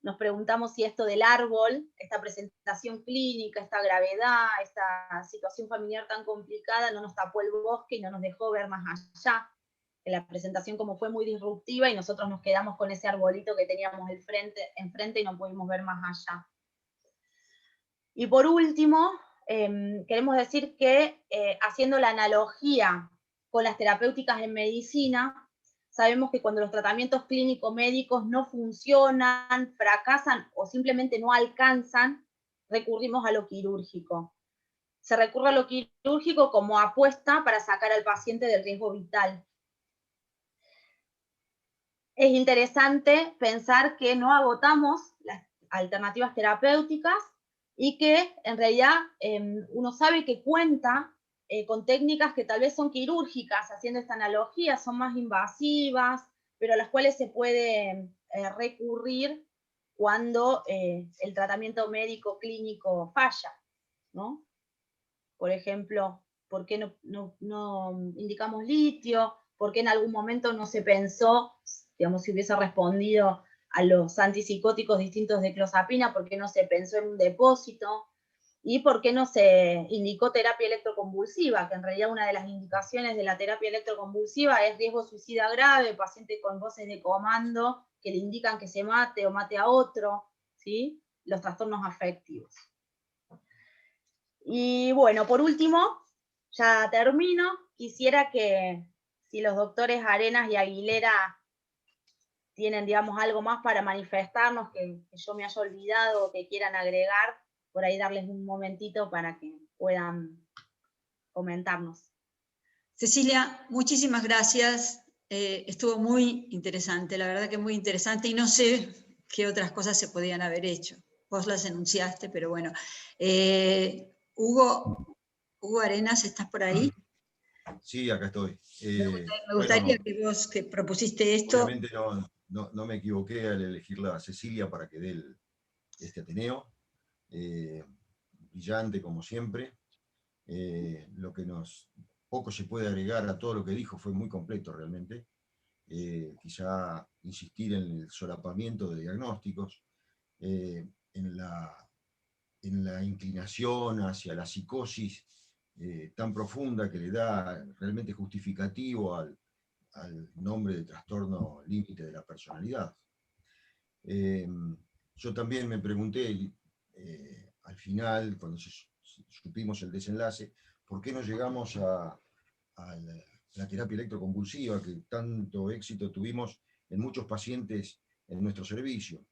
Nos preguntamos si esto del árbol, esta presentación clínica, esta gravedad, esta situación familiar tan complicada, no nos tapó el bosque y no nos dejó ver más allá. La presentación como fue muy disruptiva y nosotros nos quedamos con ese arbolito que teníamos enfrente y no pudimos ver más allá. Y por último, queremos decir que haciendo la analogía con las terapéuticas en medicina, sabemos que cuando los tratamientos clínico-médicos no funcionan, fracasan o simplemente no alcanzan, recurrimos a lo quirúrgico. Se recurre a lo quirúrgico como apuesta para sacar al paciente del riesgo vital. Es interesante pensar que no agotamos las alternativas terapéuticas y que en realidad uno sabe que cuenta con técnicas que tal vez son quirúrgicas, haciendo esta analogía, son más invasivas, pero a las cuales se puede recurrir cuando el tratamiento médico clínico falla, ¿no? Por ejemplo, ¿por qué no indicamos litio? ¿Por qué en algún momento no se pensó, digamos, si hubiese respondido a los antipsicóticos distintos de clozapina, por qué no se pensó en un depósito? ¿Y por qué no se indicó terapia electroconvulsiva? Que en realidad una de las indicaciones de la terapia electroconvulsiva es riesgo suicida grave, paciente con voces de comando que le indican que se mate o mate a otro, ¿sí? Los trastornos afectivos. Y bueno, por último, ya termino, quisiera que si los doctores Arenas y Aguilera tienen, digamos, algo más para manifestarnos que yo me haya olvidado o que quieran agregar, por ahí darles un momentito para que puedan comentarnos. Cecilia, muchísimas gracias. Estuvo muy interesante, la verdad que muy interesante, y no sé qué otras cosas se podían haber hecho. Vos las enunciaste, pero bueno. Hugo Arenas, ¿estás por ahí? Sí, acá estoy. Me gustaría que vos que propusiste esto... Obviamente no me equivoqué al elegirla a Cecilia para que dé este Ateneo. Brillante como siempre. Lo que poco se puede agregar a todo lo que dijo, fue muy completo realmente. Quizá insistir en el solapamiento de diagnósticos, en la inclinación hacia la psicosis tan profunda que le da realmente justificativo al nombre de trastorno límite de la personalidad. Yo también me pregunté al final, cuando supimos el desenlace, ¿por qué no llegamos a la terapia electroconvulsiva que tanto éxito tuvimos en muchos pacientes en nuestro servicio?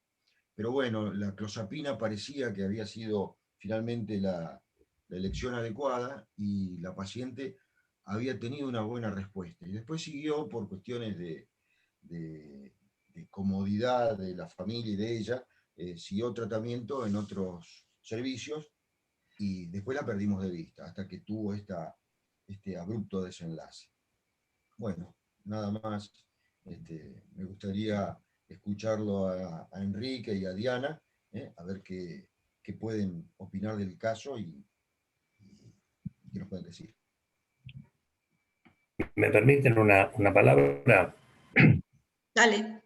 Pero bueno, la clozapina parecía que había sido finalmente la elección adecuada y la paciente había tenido una buena respuesta. Y después siguió por cuestiones de comodidad de la familia y de ella, siguió tratamiento en otros servicios y después la perdimos de vista hasta que tuvo este abrupto desenlace. Bueno, nada más, me gustaría escucharlo a Enrique y a Diana, a ver qué pueden opinar del caso y qué nos pueden decir. ¿Me permiten una palabra? Dale.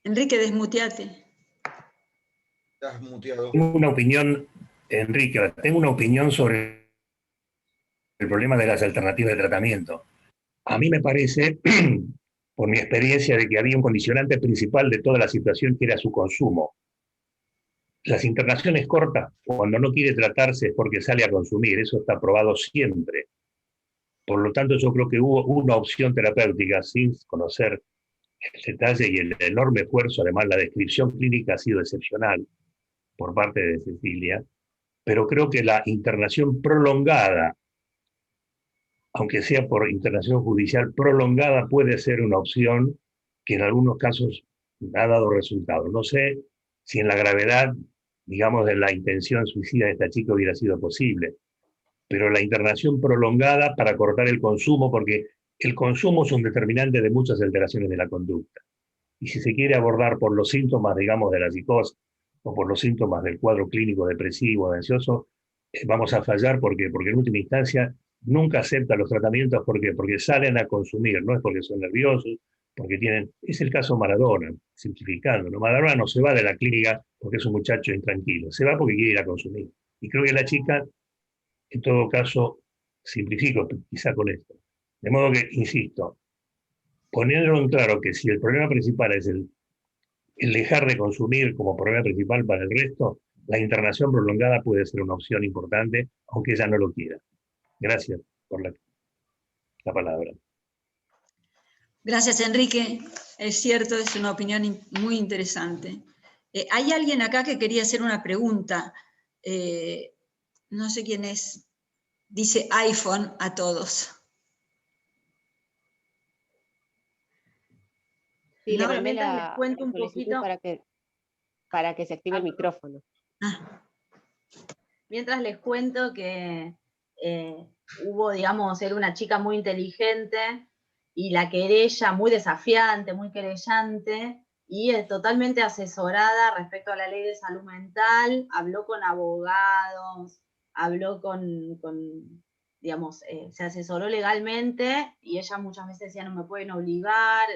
Enrique, desmuteate. Estás muteado. Tengo una opinión, Enrique, tengo una opinión sobre el problema de las alternativas de tratamiento. A mí me parece, por mi experiencia, de que había un condicionante principal de toda la situación que era su consumo. Las internaciones cortas, cuando no quiere tratarse es porque sale a consumir, eso está probado siempre. Por lo tanto, yo creo que hubo una opción terapéutica sin conocer el detalle y el enorme esfuerzo, además la descripción clínica ha sido excepcional por parte de Cecilia, pero creo que la internación prolongada, aunque sea por internación judicial prolongada, puede ser una opción que en algunos casos ha dado resultados. No sé si en la gravedad, digamos, de la intención suicida de esta chica hubiera sido posible, pero la internación prolongada para cortar el consumo, porque el consumo es un determinante de muchas alteraciones de la conducta. Y si se quiere abordar por los síntomas, digamos, de la psicosis o por los síntomas del cuadro clínico depresivo, ansioso, vamos a fallar porque en última instancia nunca aceptan los tratamientos porque salen a consumir, no es porque son nerviosos, porque tienen... Es el caso Maradona, simplificando, ¿no? Maradona no se va de la clínica porque es un muchacho intranquilo, se va porque quiere ir a consumir. Y creo que la chica, en todo caso, simplifico quizá con esto. De modo que, insisto, poniéndolo en claro que si el problema principal es el dejar de consumir como problema principal para el resto, la internación prolongada puede ser una opción importante, aunque ella no lo quiera. Gracias por la palabra. Gracias, Enrique. Es cierto, es una opinión muy interesante. Hay alguien acá que quería hacer una pregunta. No sé quién es. Dice iPhone a todos. Sí, No, le mandé mientras les la cuento un solicitud poquito, para que se active el micrófono. mientras les cuento que hubo, digamos, era una chica muy inteligente y la querella muy desafiante, muy querellante, y es totalmente asesorada respecto a la ley de salud mental, habló con abogados, habló digamos, se asesoró legalmente, y ella muchas veces decía, no me pueden obligar,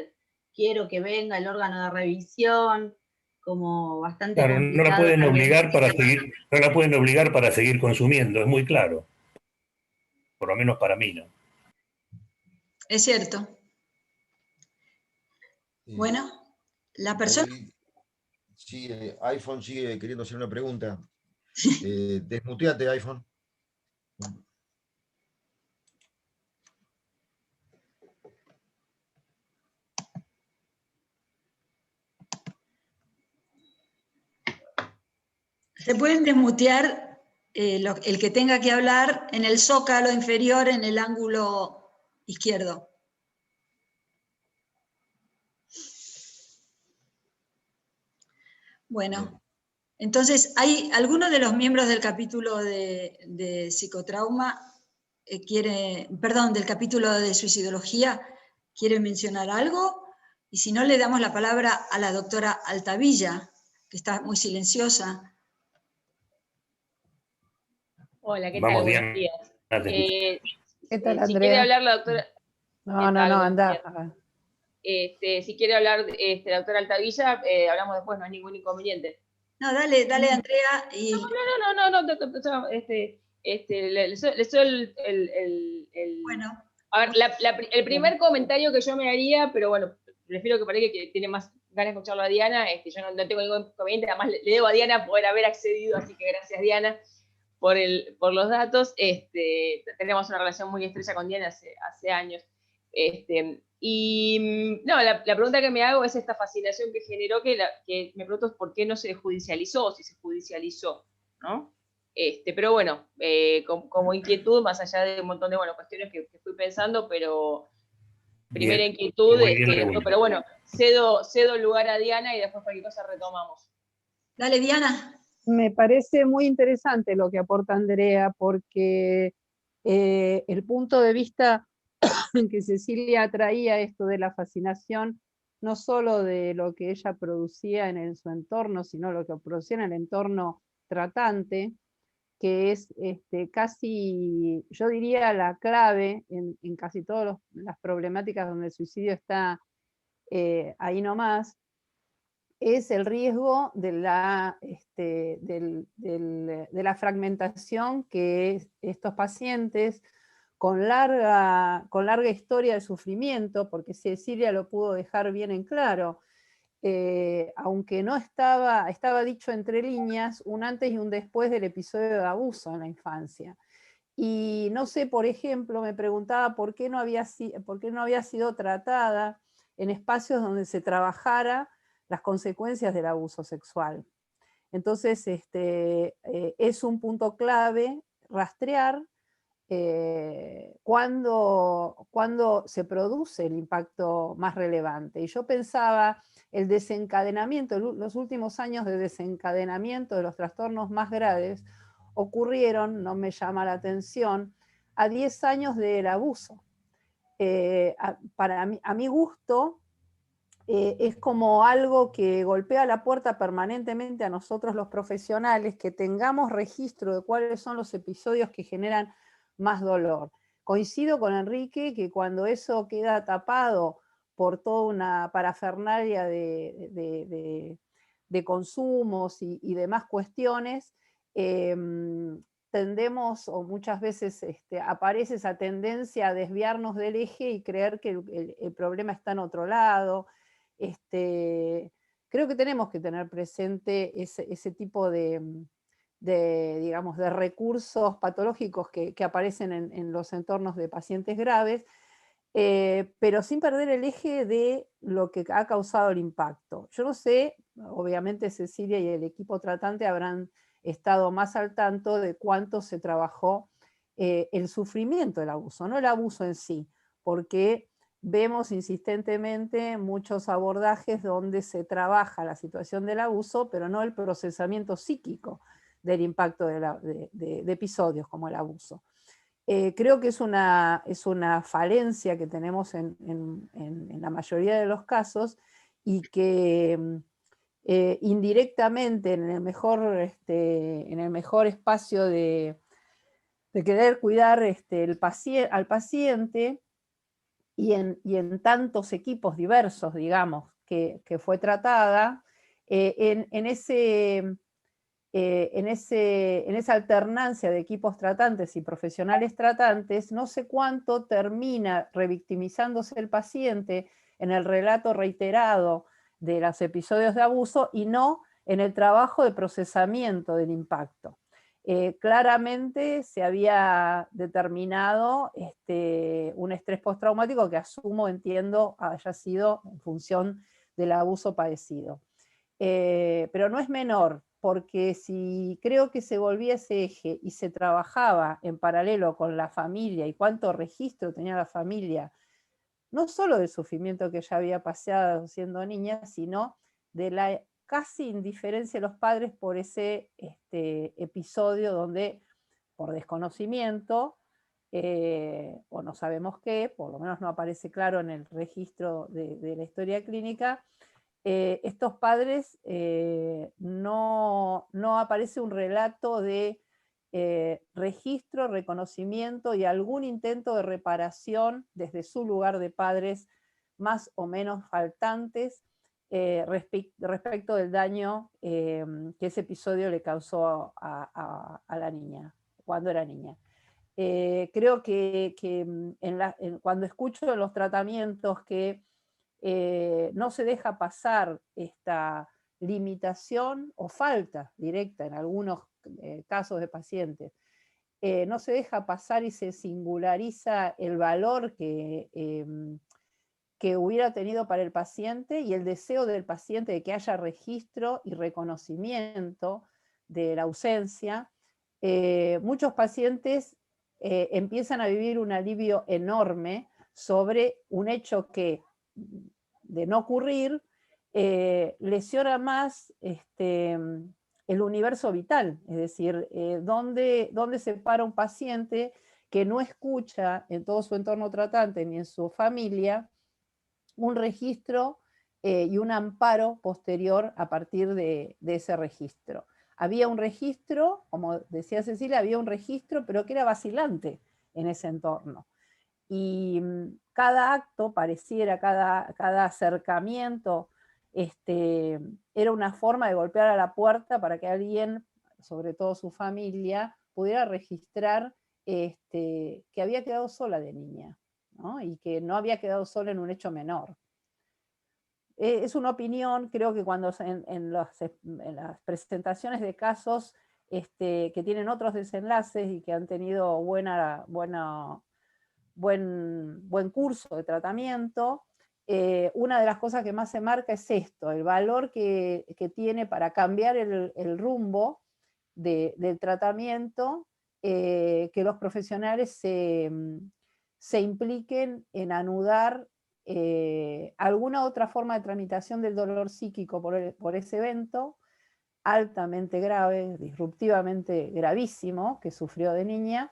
quiero que venga el órgano de revisión, como bastante Claro, no la complicado pueden también. obligar para seguir, no la pueden obligar para seguir consumiendo, es muy claro. Por lo menos para mí, ¿no? Es cierto. Eh, Bueno, la persona... ahí sigue, iPhone sigue queriendo hacer una pregunta. Desmuteate, iPhone. Se pueden desmutear el que tenga que hablar en el zócalo inferior en el ángulo izquierdo. Bueno, entonces, ¿hay alguno de los miembros del capítulo de psicotrauma del capítulo de suicidología quiere mencionar algo? Y si no, le damos la palabra a la doctora Altavilla, que está muy silenciosa. Hola, ¿qué tal? Vamos, Buenos Diana, días. te escucho. ¿Qué tal, Si quiere Andrea? hablar la doctora... No, ¿Qué no, tal? no, Buenos anda. días. Si quiere hablar la doctora Altavilla, hablamos después, no hay ningún inconveniente. No, dale, Andrea. Y... No. Le soy Bueno. A ver, el primer comentario que yo me haría, pero bueno, prefiero que parezca que tiene más ganas de escucharlo a Diana, yo no tengo ningún inconveniente, además le debo a Diana poder haber accedido, así que gracias, Diana, por los datos. Tenemos una relación muy estrecha con Diana hace años. Y no, la pregunta que me hago es esta fascinación que generó, que me pregunto por qué no se judicializó, si se judicializó, ¿no? Pero bueno, como inquietud, más allá de un montón de cuestiones que fui pensando, pero primera Bien, inquietud, muy bien pregunta. pero bueno, cedo el lugar a Diana y después cualquier cosa retomamos. Dale, Diana. Me parece muy interesante lo que aporta Andrea, porque el punto de vista en que Cecilia traía esto de la fascinación, no solo de lo que ella producía en su entorno, sino lo que producía en el entorno tratante, que es casi, yo diría, la clave en casi todas las problemáticas donde el suicidio está ahí nomás, es el riesgo de la fragmentación que estos pacientes con larga historia de sufrimiento, porque Cecilia lo pudo dejar bien en claro, aunque no estaba dicho entre líneas, un antes y un después del episodio de abuso en la infancia. Y no sé, por ejemplo, me preguntaba por qué no había sido tratada en espacios donde se trabajara las consecuencias del abuso sexual. Entonces, es un punto clave rastrear cuando se produce el impacto más relevante. Y yo pensaba, el desencadenamiento, los últimos años de desencadenamiento de los trastornos más graves ocurrieron, no me llama la atención, a 10 años del abuso. A mi gusto, es como algo que golpea la puerta permanentemente a nosotros los profesionales, que tengamos registro de cuáles son los episodios que generan más dolor. Coincido con Enrique que cuando eso queda tapado por toda una parafernalia de consumos y demás cuestiones, tendemos, o muchas veces aparece esa tendencia a desviarnos del eje y creer que el problema está en otro lado. Creo que tenemos que tener presente ese tipo digamos, de recursos patológicos que aparecen en los entornos de pacientes graves, pero sin perder el eje de lo que ha causado el impacto. Yo no sé, obviamente Cecilia y el equipo tratante habrán estado más al tanto de cuánto se trabajó el sufrimiento del abuso, no el abuso en sí, porque vemos insistentemente muchos abordajes donde se trabaja la situación del abuso, pero no el procesamiento psíquico del impacto de episodios como el abuso. Creo que es una falencia que tenemos en la mayoría de los casos, y que indirectamente en el mejor espacio de querer cuidar al paciente y en tantos equipos diversos, digamos, que fue tratada, en esa alternancia de equipos tratantes y profesionales tratantes, no sé cuánto termina revictimizándose el paciente en el relato reiterado de los episodios de abuso y no en el trabajo de procesamiento del impacto. Claramente se había determinado un estrés postraumático que entiendo, haya sido en función del abuso padecido. Pero no es menor, porque si creo que se volvía ese eje y se trabajaba en paralelo con la familia y cuánto registro tenía la familia, no solo del sufrimiento que ella había pasado siendo niña, sino de la casi indiferencia de los padres por ese episodio donde, por desconocimiento, o no sabemos qué, por lo menos no aparece claro en el registro de la historia clínica, estos padres no aparece un relato de registro, reconocimiento y algún intento de reparación desde su lugar de padres más o menos faltantes respecto del daño que ese episodio le causó a la niña, cuando era niña. Creo que cuando escucho en los tratamientos que no se deja pasar esta limitación o falta directa en algunos casos de pacientes, no se deja pasar y se singulariza el valor que hubiera tenido para el paciente y el deseo del paciente de que haya registro y reconocimiento de la ausencia. Muchos pacientes empiezan a vivir un alivio enorme sobre un hecho que, de no ocurrir, lesiona más el universo vital, es decir, ¿dónde se para un paciente que no escucha en todo su entorno tratante ni en su familia un registro y un amparo posterior a partir de ese registro? Había un registro, como decía Cecilia, había un registro, pero que era vacilante en ese entorno. Y cada acto pareciera, cada acercamiento, era una forma de golpear a la puerta para que alguien, sobre todo su familia, pudiera registrar que había quedado sola de niña, ¿no? Y que no había quedado sola en un hecho menor. Es una opinión, creo que cuando en las presentaciones de casos que tienen otros desenlaces y que han tenido buen curso de tratamiento, una de las cosas que más se marca es esto, el valor que tiene para cambiar el rumbo del tratamiento, que los profesionales se impliquen en anudar alguna otra forma de tramitación del dolor psíquico por ese evento altamente grave, disruptivamente gravísimo, que sufrió de niña,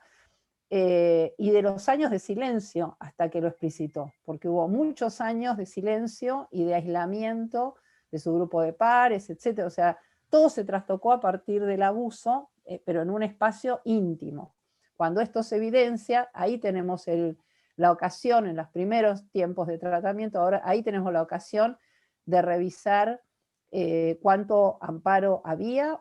y de los años de silencio hasta que lo explicitó, porque hubo muchos años de silencio y de aislamiento de su grupo de pares, etc. O sea, todo se trastocó a partir del abuso, pero en un espacio íntimo. Cuando esto se evidencia, ahí tenemos la ocasión, en los primeros tiempos de tratamiento, ahora ahí tenemos la ocasión de revisar cuánto amparo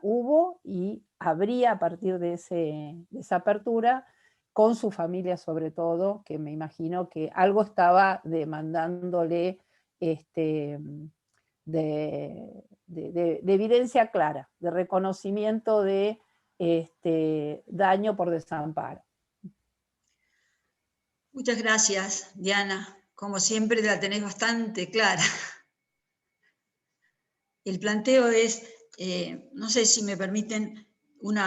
hubo y habría a partir de esa apertura, con su familia sobre todo, que me imagino que algo estaba demandándole de evidencia clara, de reconocimiento de daño por desamparo. Muchas gracias, Diana. Como siempre la tenés bastante clara. El planteo es, no sé si me permiten un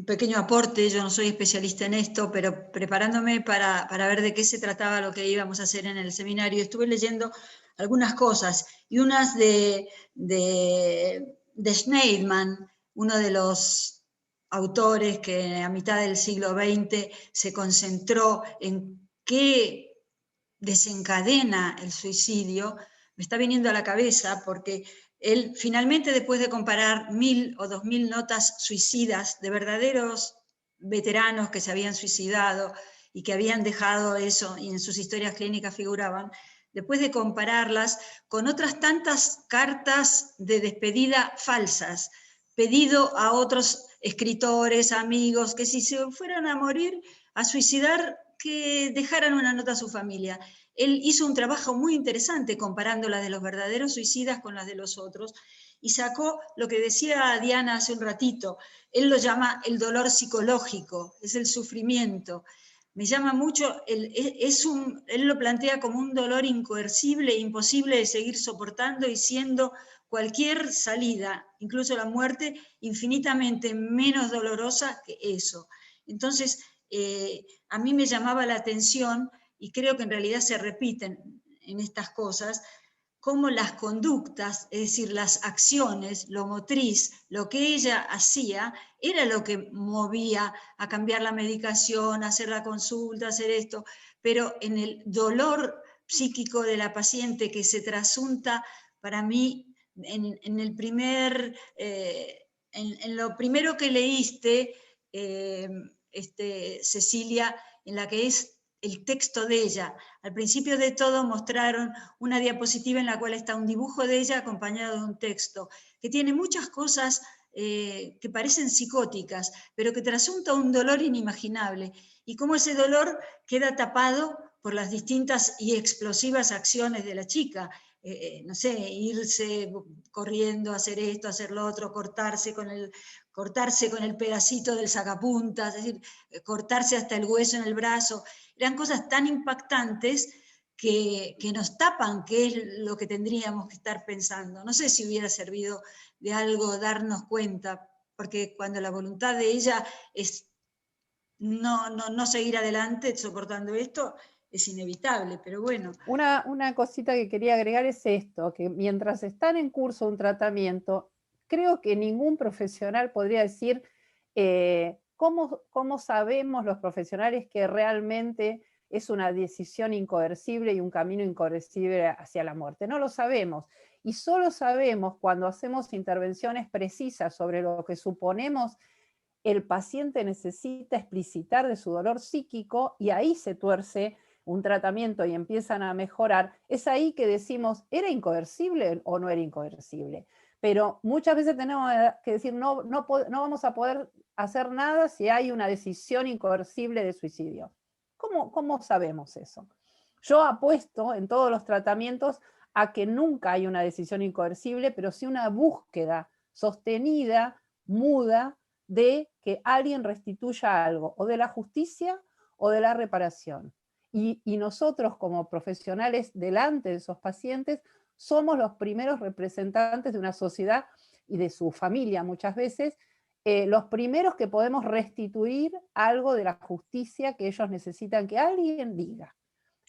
pequeño aporte, yo no soy especialista en esto, pero preparándome para ver de qué se trataba lo que íbamos a hacer en el seminario, estuve leyendo algunas cosas, y unas de Schneidman, uno de los autores que a mitad del siglo XX se concentró en qué desencadena el suicidio, me está viniendo a la cabeza, porque él finalmente, después de comparar 1000 o 2000 notas suicidas de verdaderos veteranos que se habían suicidado y que habían dejado eso, y en sus historias clínicas figuraban, después de compararlas con otras tantas cartas de despedida falsas, pedido a otros escritores, amigos, que si se fueran a morir, a suicidar, que dejaran una nota a su familia. Él hizo un trabajo muy interesante comparando las de los verdaderos suicidas con las de los otros, y sacó lo que decía Diana hace un ratito, él lo llama el dolor psicológico, es el sufrimiento. Me llama mucho, él lo plantea como un dolor incoercible, imposible de seguir soportando y siendo cualquier salida, incluso la muerte, infinitamente menos dolorosa que eso. Entonces, a mí me llamaba la atención, y creo que en realidad se repiten en estas cosas, cómo las conductas, es decir, las acciones, lo motriz, lo que ella hacía, era lo que movía a cambiar la medicación, a hacer la consulta, a hacer esto, pero en el dolor psíquico de la paciente que se trasunta, para mí, en lo primero que leíste, Cecilia, en la que es el texto de ella. Al principio de todo mostraron una diapositiva en la cual está un dibujo de ella acompañado de un texto, que tiene muchas cosas que parecen psicóticas, pero que trasunta un dolor inimaginable, y cómo ese dolor queda tapado por las distintas y explosivas acciones de la chica. No sé, irse corriendo, hacer esto, hacer lo otro, cortarse con el pedacito del sacapuntas, es decir, cortarse hasta el hueso en el brazo. Eran cosas tan impactantes que nos tapan qué es lo que tendríamos que estar pensando. No sé si hubiera servido de algo darnos cuenta, porque cuando la voluntad de ella es no seguir adelante soportando esto, es inevitable, pero bueno. Una cosita que quería agregar es esto, que mientras están en curso un tratamiento, creo que ningún profesional podría decir cómo sabemos los profesionales que realmente es una decisión incoercible y un camino incoercible hacia la muerte. No lo sabemos. Y solo sabemos cuando hacemos intervenciones precisas sobre lo que suponemos el paciente necesita explicitar de su dolor psíquico, y ahí se tuerce un tratamiento y empiezan a mejorar. Es ahí que decimos, ¿era incoercible o no era incoercible? Pero muchas veces tenemos que decir, no vamos a poder hacer nada si hay una decisión incoercible de suicidio. ¿Cómo sabemos eso? Yo apuesto en todos los tratamientos a que nunca hay una decisión incoercible, pero sí una búsqueda sostenida, muda, de que alguien restituya algo, o de la justicia o de la reparación. Y nosotros como profesionales delante de esos pacientes somos los primeros representantes de una sociedad y de su familia muchas veces, los primeros que podemos restituir algo de la justicia que ellos necesitan que alguien diga.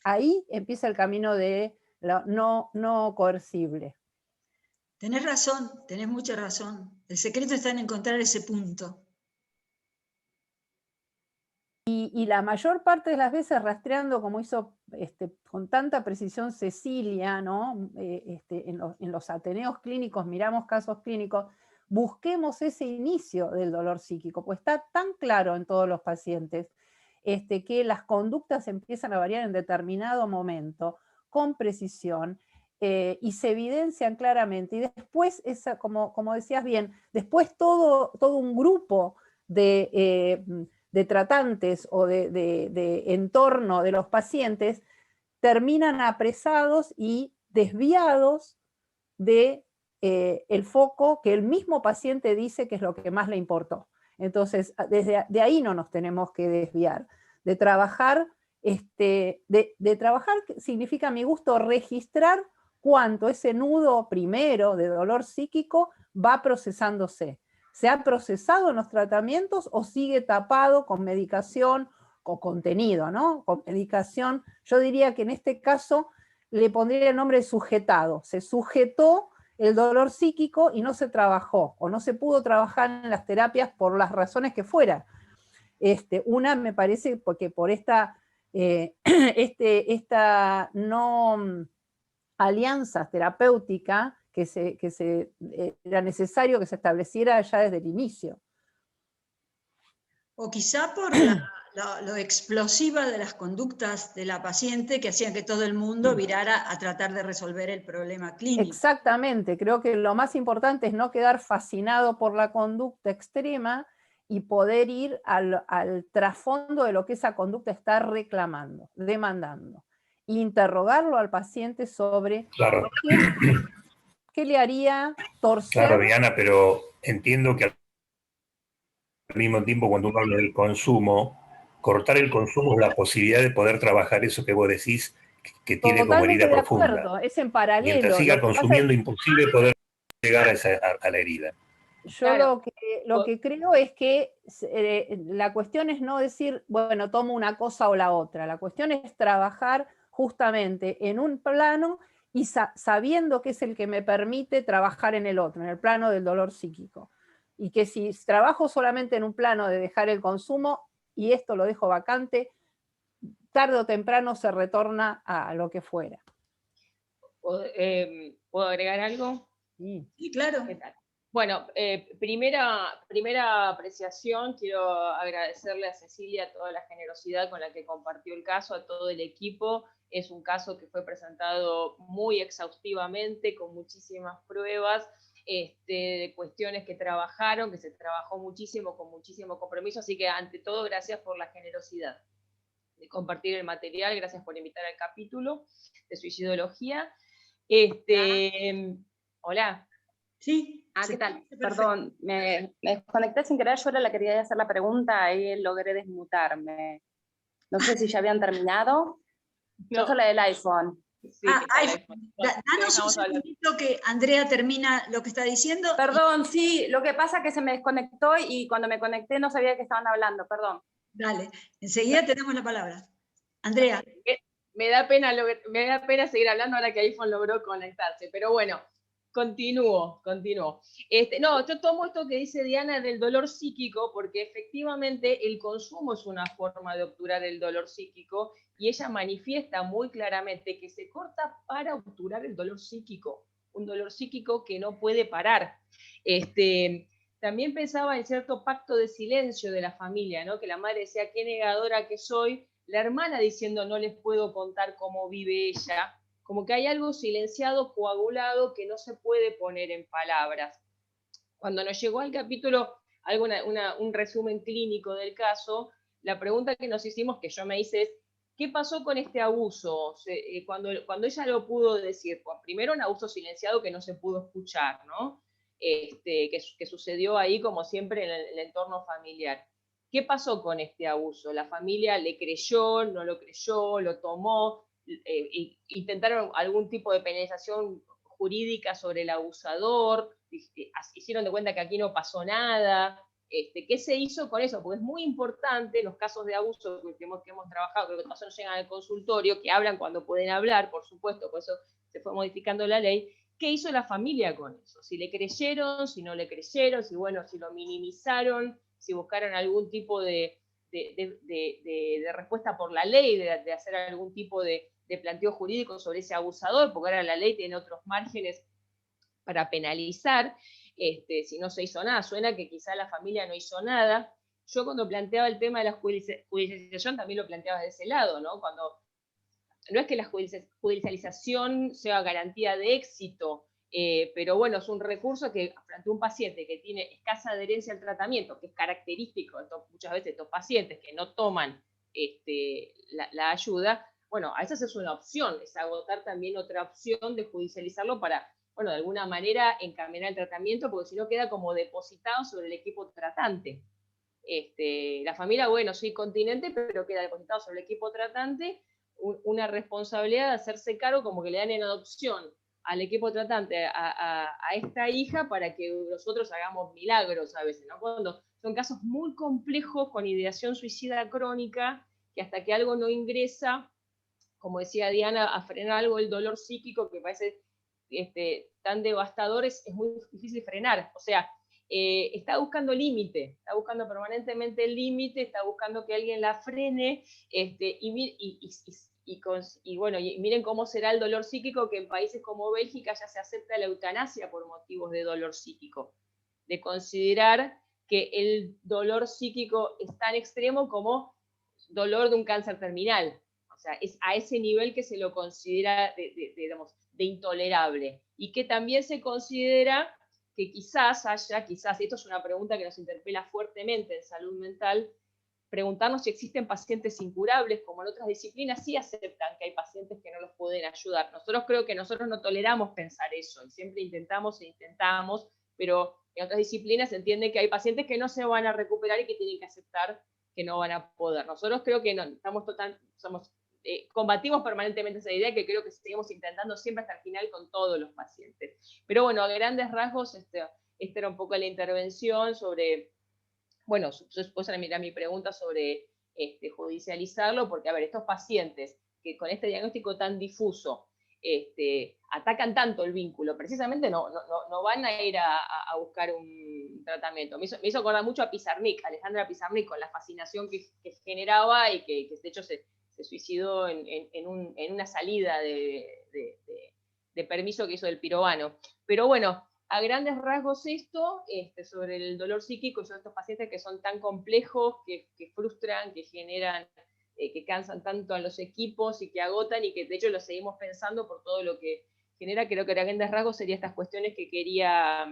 Ahí empieza el camino de lo no coercible. Tenés razón, tenés mucha razón. El secreto está en encontrar ese punto. Y la mayor parte de las veces rastreando, como hizo con tanta precisión Cecilia, ¿no? En los ateneos clínicos, miramos casos clínicos, busquemos ese inicio del dolor psíquico, pues está tan claro en todos los pacientes que las conductas empiezan a variar en determinado momento, con precisión, y se evidencian claramente. Y después, como decías bien, después todo un grupo de tratantes o de entorno de los pacientes terminan apresados y desviados de el foco que el mismo paciente dice que es lo que más le importó. Entonces, de ahí no nos tenemos que desviar. De trabajar significa, a mi gusto, registrar cuánto ese nudo primero de dolor psíquico va procesándose. ¿Se ha procesado en los tratamientos o sigue tapado con medicación o contenido, ¿no? Con medicación, yo diría que en este caso le pondría el nombre de sujetado. Se sujetó el dolor psíquico y no se trabajó, o no se pudo trabajar en las terapias por las razones que fuera. Una me parece porque por esta no alianzas terapéuticas que era necesario que se estableciera ya desde el inicio. O quizá por lo explosiva de las conductas de la paciente que hacían que todo el mundo virara a tratar de resolver el problema clínico. Exactamente, creo que lo más importante es no quedar fascinado por la conducta extrema y poder ir al trasfondo de lo que esa conducta está reclamando, demandando. E interrogarlo al paciente sobre Claro, qué le haría torcer. claro, Diana, pero entiendo que al mismo tiempo, cuando uno habla del consumo, cortar el consumo es la posibilidad de poder trabajar eso que vos decís, que tiene como Totalmente herida de profunda. acuerdo, es en paralelo. Mientras siga consumiendo, imposible poder llegar a la herida. Yo claro. lo que creo es que la cuestión es no decir, bueno, tomo una cosa o la otra. La cuestión es trabajar justamente en un plano y sabiendo que es el que me permite trabajar en el otro, en el plano del dolor psíquico. Y que si trabajo solamente en un plano de dejar el consumo, y esto lo dejo vacante, tarde o temprano se retorna a lo que fuera. ¿Puedo agregar algo? Sí, claro. ¿Qué tal? Bueno, primera apreciación, quiero agradecerle a Cecilia toda la generosidad con la que compartió el caso, a todo el equipo. Es un caso que fue presentado muy exhaustivamente, con muchísimas pruebas, de cuestiones que trabajaron, que se trabajó muchísimo, con muchísimo compromiso, así que ante todo, gracias por la generosidad de compartir el material, gracias por invitar al capítulo de suicidología. Hola. Sí. ¿Qué tal? Perdón, me desconecté sin querer, yo era la que quería hacer la pregunta, ahí logré desmutarme. No sé si ya habían terminado. No. Yo soy la del iPhone. Sí, iPhone. Danos un segundito que Andrea termina lo que está diciendo. Perdón, sí, lo que pasa es que se me desconectó y cuando me conecté no sabía que estaban hablando, perdón. Dale, enseguida te damos la palabra. Andrea. Me da pena seguir hablando ahora que iPhone logró conectarse, pero bueno, continúo. No, yo tomo esto que dice Diana del dolor psíquico, porque efectivamente el consumo es una forma de obturar el dolor psíquico, y ella manifiesta muy claramente que se corta para obturar el dolor psíquico, un dolor psíquico que no puede parar. También pensaba en cierto pacto de silencio de la familia, ¿no? Que la madre decía, qué negadora que soy, la hermana diciendo, no les puedo contar cómo vive ella, como que hay algo silenciado, coagulado, que no se puede poner en palabras. Cuando nos llegó al capítulo un resumen clínico del caso, la pregunta que nos hicimos, que yo me hice, es, ¿qué pasó con este abuso? Cuando ella lo pudo decir, pues primero un abuso silenciado que no se pudo escuchar, ¿no? Que sucedió ahí, como siempre, en el entorno familiar. ¿Qué pasó con este abuso? ¿La familia le creyó, no lo creyó, lo tomó? ¿Intentaron algún tipo de penalización jurídica sobre el abusador? ¿Hicieron de cuenta que aquí no pasó nada? ¿Qué se hizo con eso? Porque es muy importante los casos de abuso que hemos trabajado, creo que no llegan al consultorio, que hablan cuando pueden hablar, por supuesto, por eso se fue modificando la ley. ¿Qué hizo la familia con eso? Si le creyeron, si no le creyeron, si lo minimizaron, si buscaron algún tipo de respuesta por la ley, de hacer algún tipo de planteo jurídico sobre ese abusador, porque ahora la ley tiene otros márgenes para penalizar, si no se hizo nada. Suena que quizá la familia no hizo nada. Yo cuando planteaba el tema de la judicialización también lo planteaba de ese lado, ¿no? Cuando no es que la judicialización sea garantía de éxito, pero bueno, es un recurso que frente a un paciente que tiene escasa adherencia al tratamiento, que es característico muchas veces de estos pacientes que no toman la ayuda, bueno, a veces es una opción, es agotar también otra opción de judicializarlo para, bueno, de alguna manera encaminar el tratamiento, porque si no queda como depositado sobre el equipo tratante. La familia, bueno, sí, continente, pero queda depositado sobre el equipo tratante una responsabilidad de hacerse cargo, como que le dan en adopción al equipo tratante a esta hija para que nosotros hagamos milagros a veces, ¿no? Cuando son casos muy complejos con ideación suicida crónica, que hasta que algo no ingresa, como decía Diana, a frenar algo el dolor psíquico que parece tan devastador, es muy difícil frenar. O sea, está buscando límite, está buscando permanentemente el límite, está buscando que alguien la frene, y bueno, y miren cómo será el dolor psíquico, que en países como Bélgica ya se acepta la eutanasia por motivos de dolor psíquico, de considerar que el dolor psíquico es tan extremo como dolor de un cáncer terminal. O sea, es a ese nivel que se lo considera digamos, de intolerable. Y que también se considera que quizás, esto es una pregunta que nos interpela fuertemente en salud mental, preguntarnos si existen pacientes incurables, como en otras disciplinas sí aceptan que hay pacientes que no los pueden ayudar. Creo que nosotros no toleramos pensar eso, y siempre intentamos, pero en otras disciplinas se entiende que hay pacientes que no se van a recuperar y que tienen que aceptar que no van a poder. Nosotros creo que no, combatimos permanentemente esa idea, que creo que seguimos intentando siempre hasta el final con todos los pacientes. Pero bueno, a grandes rasgos, esta era un poco la intervención sobre, bueno, después era mi pregunta sobre judicializarlo, porque, a ver, estos pacientes que con este diagnóstico tan difuso atacan tanto el vínculo, precisamente no van a ir a buscar un tratamiento. Me hizo acordar mucho a Pizarnik, Alejandra Pizarnik, con la fascinación que generaba, y que de hecho se suicidó en una salida de permiso que hizo del pirobano. Pero bueno, a grandes rasgos esto, sobre el dolor psíquico y sobre estos pacientes que son tan complejos, que frustran, que generan, que cansan tanto a los equipos y que agotan, y que de hecho lo seguimos pensando por todo lo que genera. Creo que a grandes rasgos serían estas cuestiones que quería,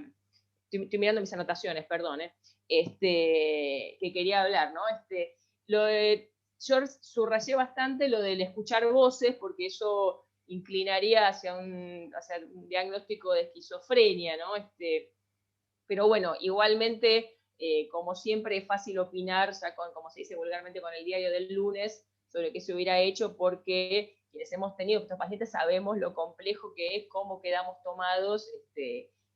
estoy mirando mis anotaciones, perdón, que quería hablar, ¿no? Yo subrayé bastante lo del escuchar voces, porque eso inclinaría hacia un diagnóstico de esquizofrenia, ¿no? Pero bueno, igualmente, como siempre, es fácil opinar, ya como se dice vulgarmente, con el diario del lunes, sobre qué se hubiera hecho, porque quienes hemos tenido estos pacientes sabemos lo complejo que es, cómo quedamos tomados,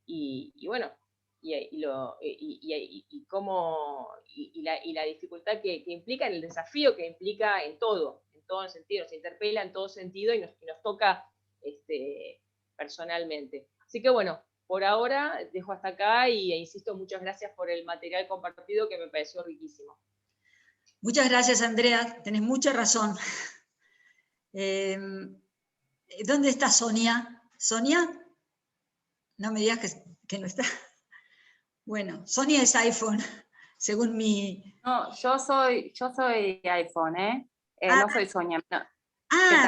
y bueno, y la dificultad que implica, en el desafío que implica en todo sentido, nos interpela en todo sentido y nos toca personalmente. Así que bueno, por ahora dejo hasta acá, e insisto, muchas gracias por el material compartido, que me pareció riquísimo. Muchas gracias, Andrea, tenés mucha razón. ¿Dónde está Sonia? ¿Sonia? No me digas que no está. Bueno, Sonia es iPhone, según mi... No, yo soy iPhone, no soy Sonia. No.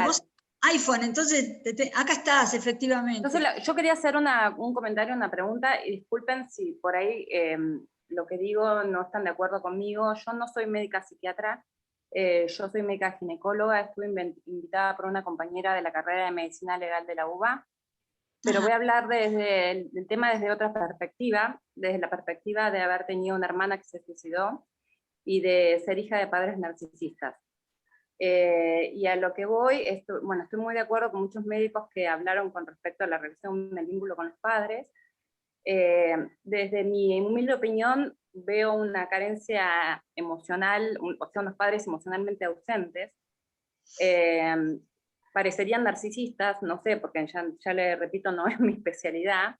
Vos iPhone, entonces acá estás, efectivamente. Entonces, yo quería hacer un comentario, una pregunta, y disculpen si por ahí lo que digo no están de acuerdo conmigo. Yo no soy médica psiquiatra, yo soy médica ginecóloga, estuve invitada por una compañera de la carrera de Medicina Legal de la UBA, pero voy a hablar del tema desde otra perspectiva, desde la perspectiva de haber tenido una hermana que se suicidó y de ser hija de padres narcisistas. Y a lo que voy, estoy muy de acuerdo con muchos médicos que hablaron con respecto a la relación del vínculo con los padres. Desde mi humilde opinión, veo una carencia emocional, o sea, unos padres emocionalmente ausentes. Parecerían narcisistas, no sé, porque ya le repito, no es mi especialidad.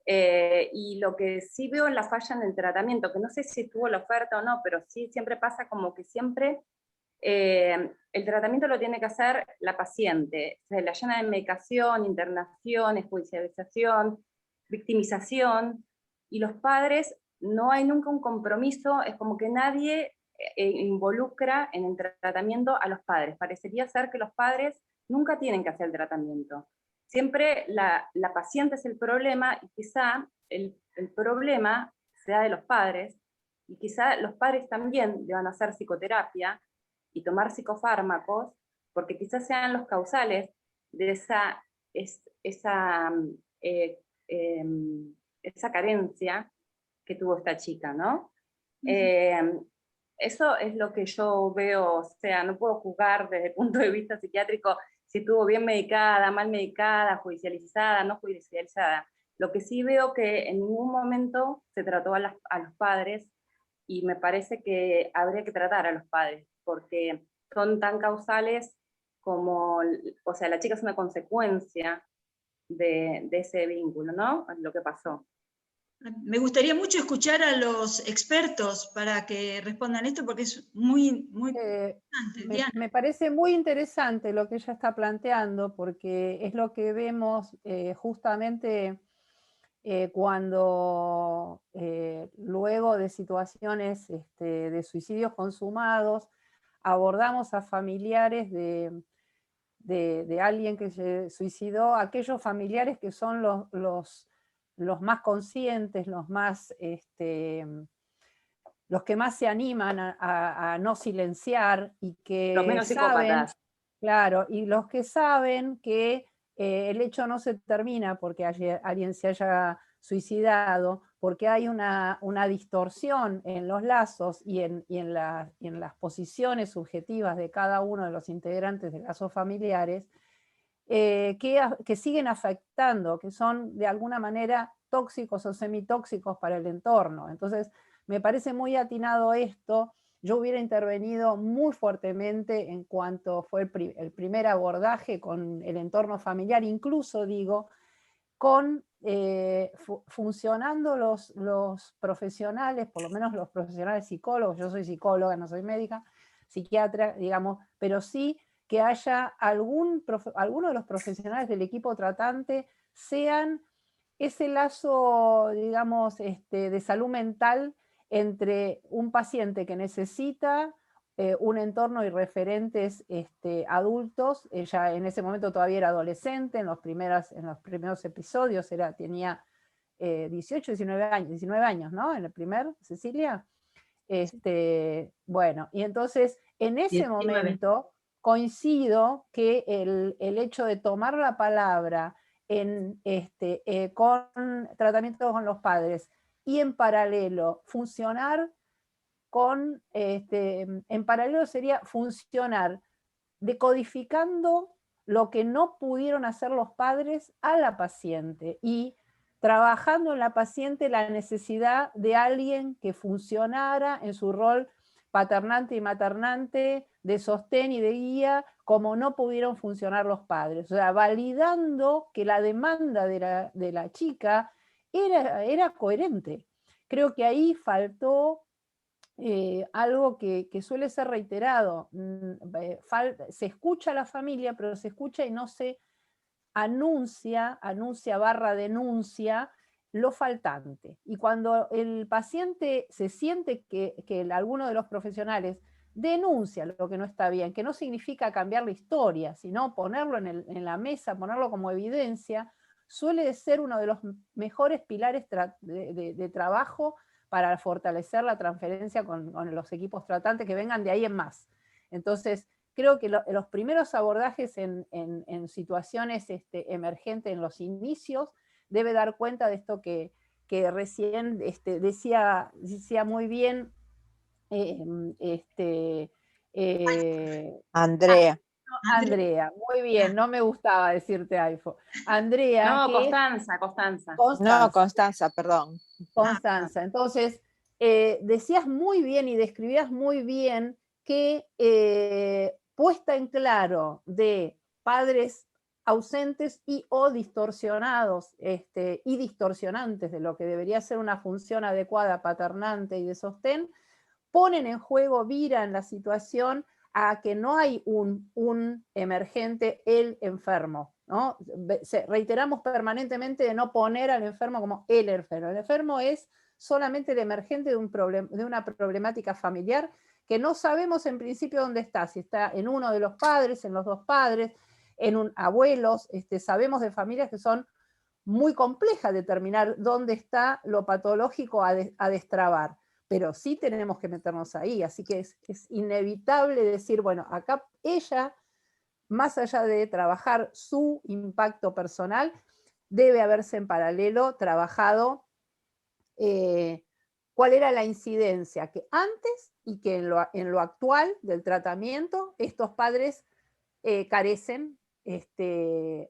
Y lo que sí veo en la falla en el tratamiento, que no sé si tuvo la oferta o no, pero sí siempre pasa como que siempre el tratamiento lo tiene que hacer la paciente. Se la llena de medicación, internación, judicialización, victimización, y los padres no hay nunca un compromiso, es como que nadie involucra en el tratamiento a los padres. Parecería ser que los padres nunca tienen que hacer el tratamiento. Siempre la paciente es el problema, y quizá el problema sea de los padres, y quizá los padres también deban hacer psicoterapia y tomar psicofármacos, porque quizás sean los causales de esa carencia que tuvo esta chica, ¿no? Eso es lo que yo veo, o sea, no puedo juzgar desde el punto de vista psiquiátrico si estuvo bien medicada, mal medicada, judicializada, no judicializada. Lo que sí veo que en ningún momento se trató a los padres, y me parece que habría que tratar a los padres, porque son tan causales como, o sea, la chica es una consecuencia de ese vínculo, ¿no? Lo que pasó. Me gustaría mucho escuchar a los expertos para que respondan esto, porque es muy interesante. Diana. Me parece muy interesante lo que ella está planteando, porque es lo que vemos justamente cuando luego de situaciones de suicidios consumados, abordamos a familiares de alguien que se suicidó, aquellos familiares que son los más conscientes, los que más se animan a no silenciar y que Los menos saben, psicópatas. claro, y los que saben que el hecho no se termina porque alguien se haya suicidado, porque hay una distorsión en los lazos y en las posiciones subjetivas de cada uno de los integrantes de lazos familiares, que siguen afectando, que son de alguna manera tóxicos o semitóxicos para el entorno. Entonces, me parece muy atinado esto. Yo hubiera intervenido muy fuertemente en cuanto fue el primer abordaje con el entorno familiar, incluso digo, con funcionando los profesionales, por lo menos los profesionales psicólogos, yo soy psicóloga, no soy médica, psiquiatra, digamos, pero sí que haya alguno de los profesionales del equipo tratante sean ese lazo, digamos, de salud mental entre un paciente que necesita un entorno y referentes adultos. Ella en ese momento todavía era adolescente, en los primeros episodios tenía 18, 19 años, ¿no? En el primer, Cecilia. Bueno, y entonces en ese 19. momento coincido que el hecho de tomar la palabra con tratamiento con los padres y en paralelo funcionar en paralelo sería funcionar decodificando lo que no pudieron hacer los padres a la paciente y trabajando en la paciente la necesidad de alguien que funcionara en su rol paternante y maternante, de sostén y de guía, como no pudieron funcionar los padres. O sea, validando que la demanda de la chica era coherente. Creo que ahí faltó algo que suele ser reiterado. Se escucha a la familia, pero se escucha y no se anuncia / denuncia lo faltante. Y cuando el paciente se siente que alguno de los profesionales denuncia lo que no está bien, que no significa cambiar la historia, sino ponerlo en la mesa, ponerlo como evidencia, suele ser uno de los mejores pilares de trabajo para fortalecer la transferencia con los equipos tratantes que vengan de ahí en más. Entonces, creo que los primeros abordajes en situaciones emergentes en los inicios debe dar cuenta de esto que recién decía muy bien Andrea. Andrea, muy bien, no me gustaba decirte Aifo. Andrea, No, que Constanza. No, Constanza, perdón. Constanza. Entonces, decías muy bien y describías muy bien que puesta en claro de padres ausentes y o distorsionados y distorsionantes de lo que debería ser una función adecuada, paternante y de sostén, ponen en juego, viran la situación a que no hay un emergente, el enfermo, ¿no? Reiteramos permanentemente de no poner al enfermo como el enfermo. El enfermo es solamente el emergente de una problemática familiar que no sabemos en principio dónde está, si está en uno de los padres, en los dos padres, en abuelos. Sabemos de familias que son muy complejas determinar dónde está lo patológico a destrabar, pero sí tenemos que meternos ahí, así que es inevitable decir, bueno, acá ella, más allá de trabajar su impacto personal, debe haberse en paralelo trabajado cuál era la incidencia que antes y que en lo actual del tratamiento estos padres carecen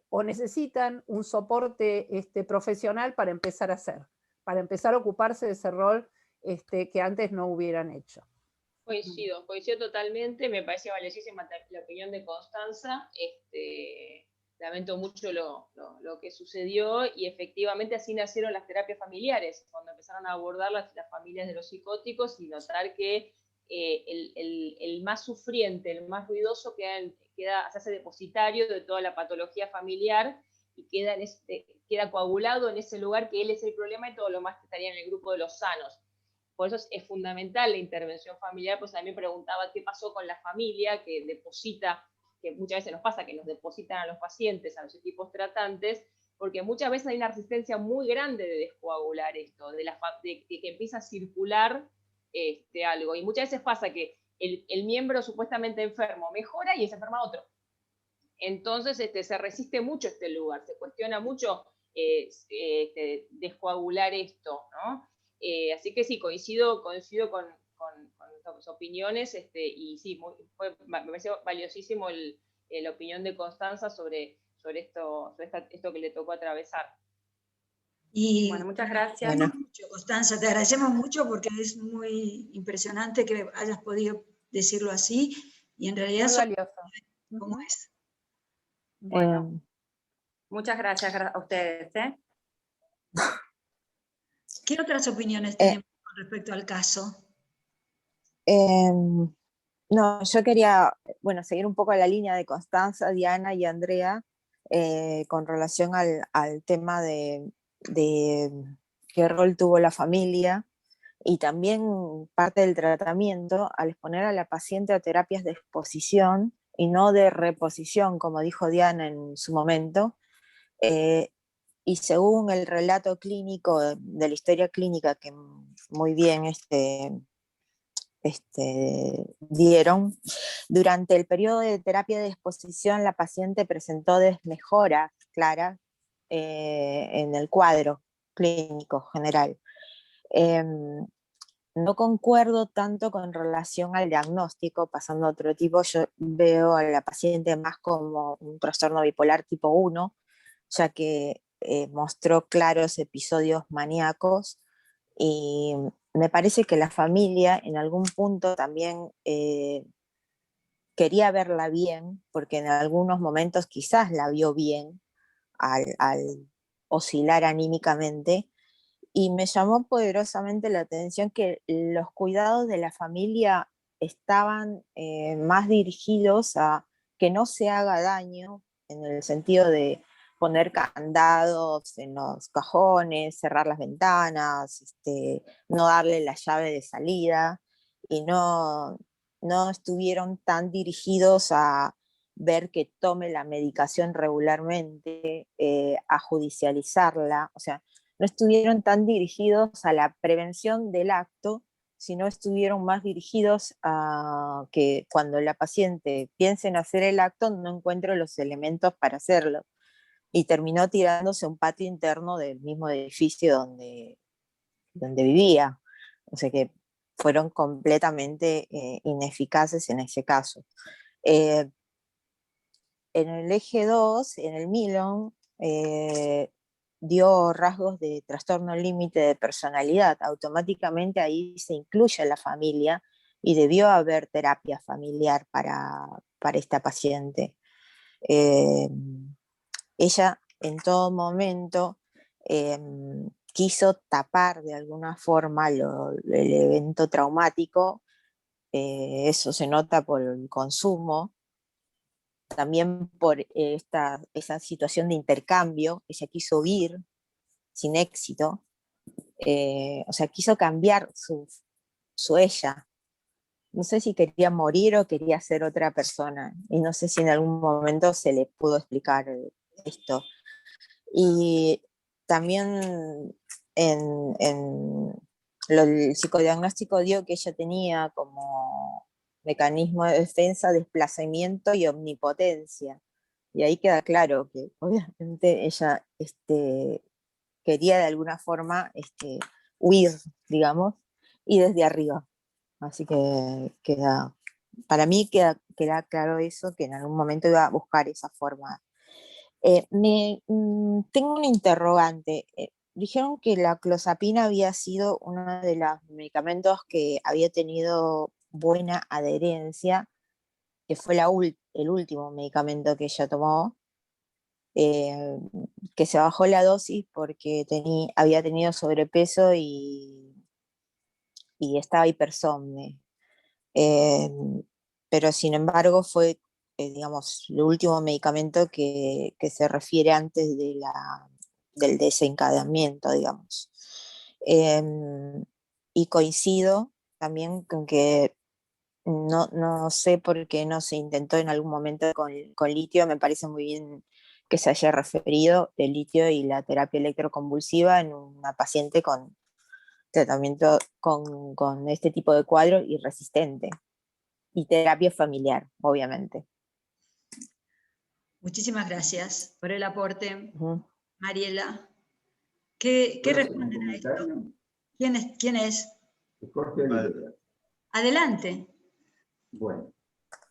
o necesitan un soporte profesional para empezar a hacer, para empezar a ocuparse de ese rol que antes no hubieran hecho. Coincido totalmente, me parece valiosísima la opinión de Constanza. lamento mucho lo que sucedió, y efectivamente así nacieron las terapias familiares, cuando empezaron a abordar las familias de los psicóticos y notar que el más sufriente, el más ruidoso, se hace depositario de toda la patología familiar y queda coagulado en ese lugar, que él es el problema y todo lo más estaría en el grupo de los sanos. Por eso es fundamental la intervención familiar. Pues a mí me preguntaba qué pasó con la familia que deposita, que muchas veces nos pasa que nos depositan a los pacientes, a los equipos tratantes, porque muchas veces hay una resistencia muy grande de descoagular esto, de que empieza a circular algo. Y muchas veces pasa que el miembro supuestamente enfermo mejora y se enferma otro. Entonces se resiste mucho este lugar, se cuestiona mucho descoagular esto, ¿no? Así que sí, coincido con tus opiniones, y sí, me pareció valiosísimo la opinión de Constanza sobre esto que le tocó atravesar. Y bueno, muchas gracias. Bueno, Constanza, te agradecemos mucho porque es muy impresionante que hayas podido decirlo así, y en realidad Muy valioso. ¿Cómo es? Bueno, muchas gracias a ustedes. ¿Qué otras opiniones tenemos con respecto al caso? No, yo quería, bueno, seguir un poco la línea de Constanza, Diana y Andrea con relación al tema de qué rol tuvo la familia, y también parte del tratamiento al exponer a la paciente a terapias de exposición y no de reposición, como dijo Diana en su momento. Y según el relato clínico de la historia clínica que muy bien dieron, durante el periodo de terapia de exposición la paciente presentó desmejoras claras en el cuadro clínico general. No concuerdo tanto con relación al diagnóstico, pasando a otro tipo. Yo veo a la paciente más como un trastorno bipolar tipo 1, ya que mostró claros episodios maníacos, y me parece que la familia en algún punto también quería verla bien, porque en algunos momentos quizás la vio bien al oscilar anímicamente, y me llamó poderosamente la atención que los cuidados de la familia estaban más dirigidos a que no se haga daño, en el sentido de poner candados en los cajones, cerrar las ventanas, no darle la llave de salida, y no estuvieron tan dirigidos a ver que tome la medicación regularmente, a judicializarla. O sea, no estuvieron tan dirigidos a la prevención del acto, sino estuvieron más dirigidos a que cuando la paciente piense en hacer el acto no encuentre los elementos para hacerlo. Y terminó tirándose a un patio interno del mismo edificio donde vivía. O sea que fueron completamente ineficaces en ese caso. En el eje 2, en el Milon, dio rasgos de trastorno límite de personalidad. Automáticamente ahí se incluye a la familia y debió haber terapia familiar para esta paciente. Ella en todo momento quiso tapar de alguna forma el evento traumático. Eso se nota por el consumo, también por esa situación de intercambio. Ella quiso huir sin éxito, o sea, quiso cambiar su ella. No sé si quería morir o quería ser otra persona, y no sé si en algún momento se le pudo explicar esto. Y también el psicodiagnóstico dio que ella tenía como mecanismo de defensa desplazamiento y omnipotencia. Y ahí queda claro que obviamente ella quería de alguna forma huir, digamos, y desde arriba. Así que para mí queda claro eso, que en algún momento iba a buscar esa forma. Tengo un interrogante. Dijeron que la clozapina había sido uno de los medicamentos que había tenido buena adherencia, que fue el último medicamento que ella tomó. que se bajó la dosis porque había tenido sobrepeso y estaba hipersomne. Pero sin embargo fue, digamos, el último medicamento que se refiere antes del desencadenamiento, digamos. Y coincido también con que no sé por qué no se intentó en algún momento con litio. Me parece muy bien que se haya referido el litio y la terapia electroconvulsiva en una paciente con tratamiento con este tipo de cuadro y resistente. Y terapia familiar, obviamente. Muchísimas gracias por el aporte. Uh-huh. Mariela, ¿qué responden a esto? ¿Quién es? Jorge Olivera. Adelante. Bueno,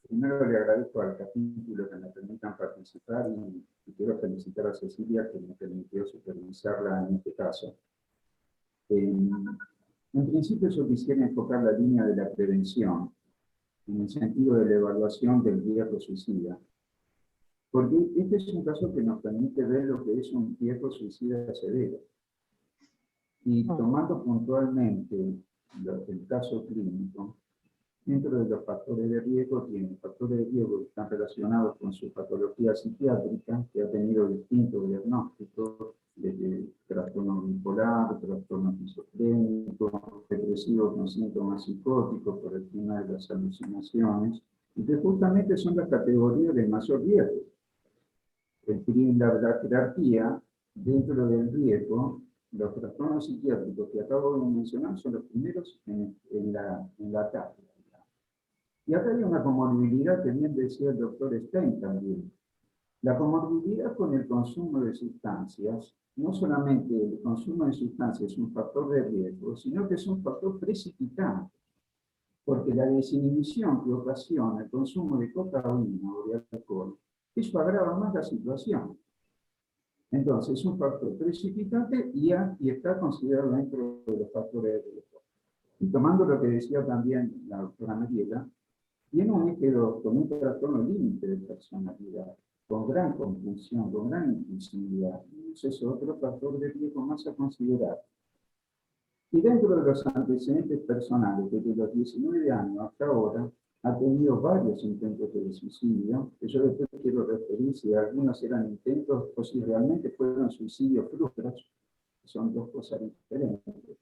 primero le agradezco al capítulo que me permitan participar y quiero felicitar a Cecilia que me permitió supervisarla en este caso. En principio yo quisiera enfocar la línea de la prevención en el sentido de la evaluación del riesgo suicida. Porque este es un caso que nos permite ver lo que es un riesgo suicida severo. Y tomando puntualmente el caso clínico, dentro de los factores de riesgo, tiene factores de riesgo que están relacionados con su patología psiquiátrica, que ha tenido distintos diagnósticos, desde trastorno bipolar, trastorno esquizofrénico, depresivo con síntomas psicóticos por el tema de las alucinaciones, y que justamente son las categorías de mayor riesgo. La jerarquía, dentro del riesgo, los trastornos psiquiátricos que acabo de mencionar son los primeros en la tabla. Y acá hay una comorbilidad que bien decía el doctor Stein también. La comorbilidad con el consumo de sustancias, no solamente el consumo de sustancias es un factor de riesgo, sino que es un factor precipitante, porque la desinhibición que ocasiona el consumo de cocaína o de alcohol, eso agrava más la situación. Entonces, es un factor precipitante y está considerado dentro de los factores de riesgo. Y tomando lo que decía también la doctora Mariela, tiene un eje 2 con un trastorno límite de personalidad, con gran compulsión, con gran impulsividad. Ese es otro factor de riesgo más a considerar. Y dentro de los antecedentes personales, desde los 19 años hasta ahora, ha tenido varios intentos de suicidio, que yo después quiero referir si algunos eran intentos o si realmente fueron suicidios frustrados, que son dos cosas diferentes.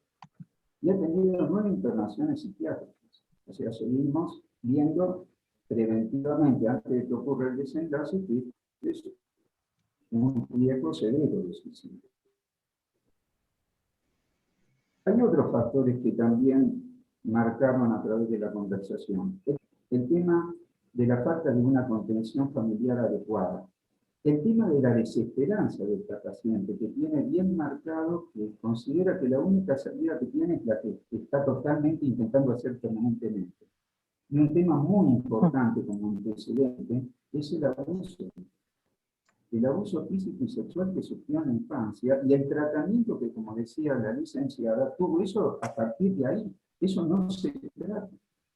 Y ha tenido 9 internaciones psiquiátricas. O sea, seguimos viendo preventivamente, antes de que ocurra el desenlace, que es un riesgo severo de suicidio. Hay otros factores que también marcaron a través de la conversación. El tema de la falta de una contención familiar adecuada. El tema de la desesperanza de esta paciente, que tiene bien marcado que considera que la única salida que tiene es la que está totalmente intentando hacer permanentemente. Y un tema muy importante como antecedente es el abuso físico y sexual que sufrió en la infancia y el tratamiento que, como decía la licenciada, tuvo eso a partir de ahí. Eso no se trata,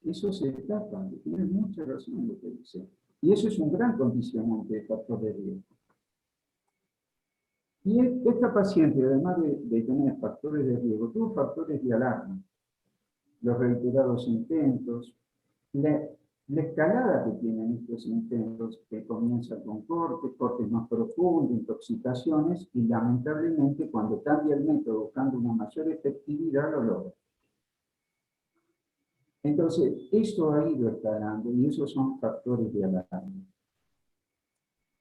eso se trata, tiene mucha razón en lo que dice. Y eso es un gran condicionante de factor de riesgo. Y esta paciente, además de tener factores de riesgo, tuvo factores de alarma. Los reiterados intentos, la escalada que tienen estos intentos, que comienza con cortes más profundos, intoxicaciones, y lamentablemente cuando cambia el método buscando una mayor efectividad, lo logra. Entonces, esto ha ido escalando y esos son factores de alarma.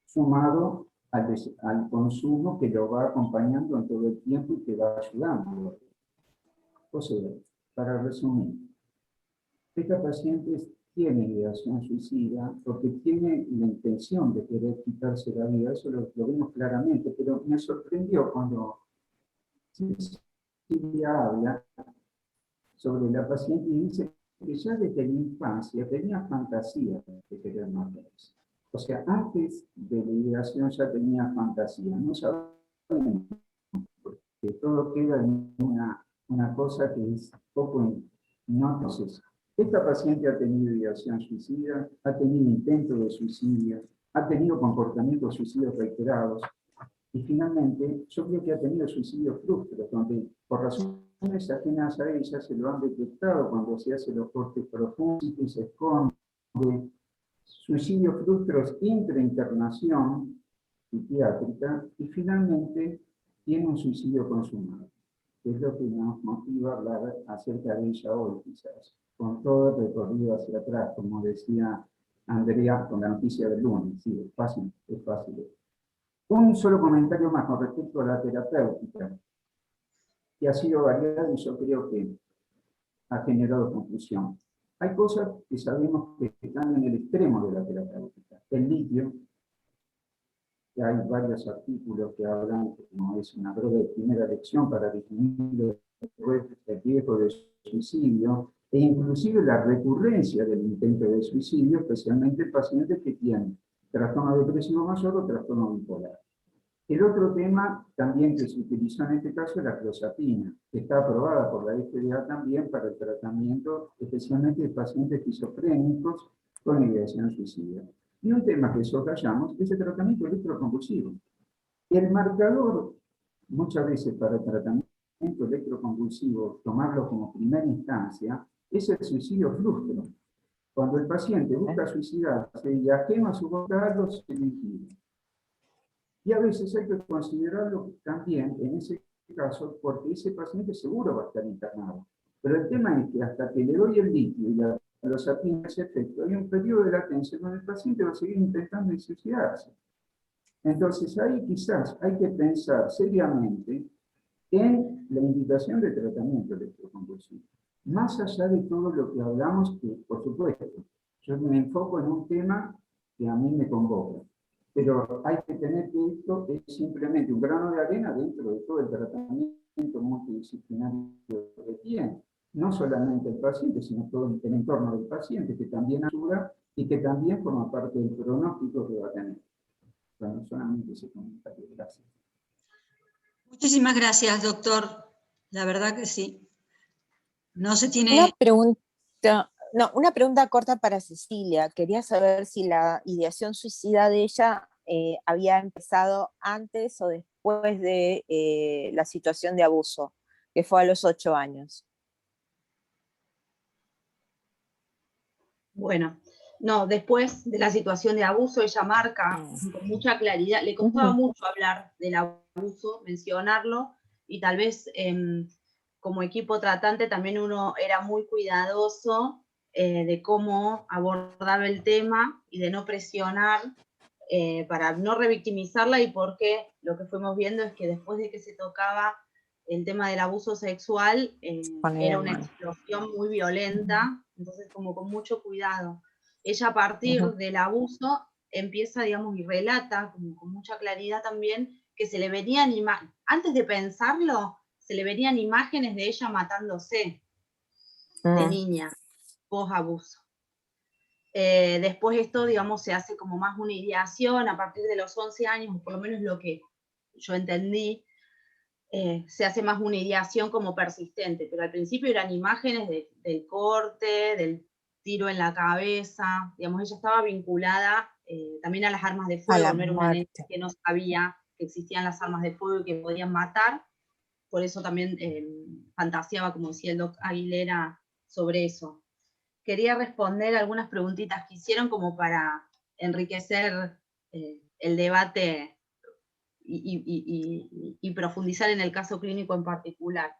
Sumado al consumo que lo va acompañando en todo el tiempo y que va ayudando. O sea, para resumir, esta paciente tiene ideación suicida porque tiene la intención de querer quitarse la vida, eso lo vemos claramente, pero me sorprendió cuando Cecilia habla sobre la paciente y dice que ya desde la infancia tenía fantasía de querer matarse. O sea, antes de la ideación ya tenía fantasía, no sabemos, porque todo queda en una cosa que es poco no procesa. Esta paciente ha tenido ideación suicida, ha tenido intentos de suicidio, ha tenido comportamientos suicidas reiterados, Y finalmente, yo creo que ha tenido suicidios frustros, donde por razones ajenas a ella se lo han detectado cuando se hacen los cortes profundos y se esconde. Suicidios frustros intrainternación psiquiátrica, y finalmente tiene un suicidio consumado, que es lo que nos motiva a hablar acerca de ella hoy, quizás, con todo el recorrido hacia atrás, como decía Andrea con la noticia del lunes. Sí, es fácil, es fácil. Un solo comentario más con respecto a la terapéutica, que ha sido variada y yo creo que ha generado confusión. Hay cosas que sabemos que están en el extremo de la terapéutica. El litio, que hay varios artículos que hablan que no es una droga de primera elección para disminuir el riesgo de suicidio, e inclusive la recurrencia del intento de suicidio, especialmente en pacientes que tienen trastorno depresivo mayor o trastorno bipolar. El otro tema también que se utilizó en este caso es la clozapina, que está aprobada por la FDA también para el tratamiento especialmente de pacientes esquizofrénicos con ideación suicida. Y un tema que soslayamos es el tratamiento electroconvulsivo. El marcador, muchas veces para el tratamiento electroconvulsivo, tomarlo como primera instancia, es el suicidio frustro. Cuando el paciente busca suicidarse y ajeno a su voluntad, se le impide. Y a veces hay que considerarlo también, en ese caso, porque ese paciente seguro va a estar internado. Pero el tema es que hasta que le doy el litio y la clozapina ese efecto, hay un periodo de latencia donde el paciente va a seguir intentando suicidarse. Entonces ahí quizás hay que pensar seriamente en la indicación de tratamiento electroconvulsivo. Más allá de todo lo que hablamos, que por supuesto, yo me enfoco en un tema que a mí me convoca. Pero hay que tener que esto es simplemente un grano de arena dentro de todo el tratamiento multidisciplinario que tiene. No solamente el paciente, sino todo el entorno del paciente, que también ayuda y que también forma parte del pronóstico que va a tener. Bueno, solamente ese comentario. Gracias. Muchísimas gracias, doctor. La verdad que sí. No se tiene... Una pregunta corta para Cecilia. Quería saber si la ideación suicida de ella había empezado antes o después de la situación de abuso, que fue a los 8 años. Bueno, no, después de la situación de abuso, ella marca con mucha claridad, le costaba mucho hablar del abuso, mencionarlo, y tal vez como equipo tratante también uno era muy cuidadoso de cómo abordaba el tema y de no presionar para no revictimizarla, y porque lo que fuimos viendo es que después de que se tocaba el tema del abuso sexual, era una explosión muy violenta, entonces como con mucho cuidado. Ella a partir del abuso empieza, digamos, y relata como con mucha claridad también que se le venían antes de pensarlo, se le venían imágenes de ella matándose de niña, post-abuso. Después esto, digamos, se hace como más una ideación a partir de los 11 años, o por lo menos lo que yo entendí, se hace más una ideación como persistente, pero al principio eran imágenes del corte, del tiro en la cabeza, digamos, ella estaba vinculada también a las armas de fuego, no era una nena que no sabía que existían las armas de fuego y que podían matar, por eso también fantaseaba, como decía el doc Aguilera, sobre eso. Quería responder algunas preguntitas que hicieron como para enriquecer el debate y profundizar en el caso clínico en particular.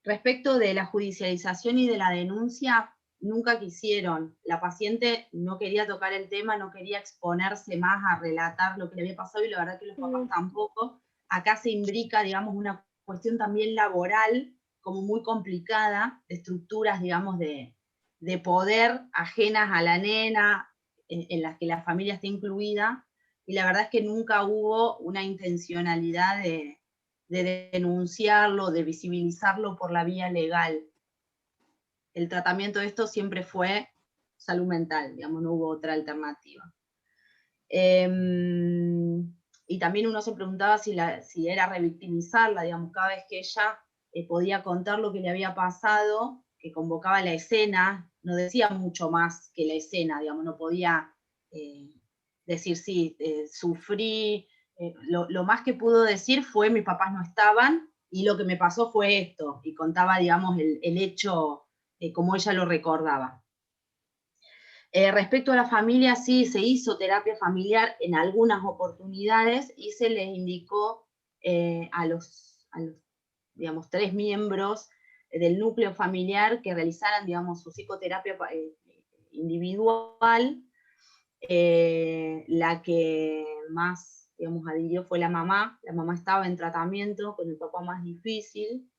Respecto de la judicialización y de la denuncia, nunca quisieron. La paciente no quería tocar el tema, no quería exponerse más a relatar lo que le había pasado, y la verdad que los papás tampoco. Acá se imbrica, digamos, una cuestión también laboral, como muy complicada, de estructuras, digamos, de poder ajenas a la nena, en las que la familia está incluida, y la verdad es que nunca hubo una intencionalidad de denunciarlo, de visibilizarlo por la vía legal. El tratamiento de esto siempre fue salud mental, digamos, no hubo otra alternativa. Y también uno se preguntaba si era revictimizarla, digamos, cada vez que ella podía contar lo que le había pasado, que convocaba la escena, no decía mucho más que la escena, digamos, no podía decir sí, sufrí lo más que pudo decir fue mis papás no estaban, y lo que me pasó fue esto, y contaba, digamos, el hecho como ella lo recordaba. Respecto a la familia, sí, se hizo terapia familiar en algunas oportunidades y se les indicó a los, digamos, 3 miembros del núcleo familiar que realizaran, digamos, su psicoterapia individual. La que más, digamos, adhirió fue la mamá estaba en tratamiento, con el papá más difícil,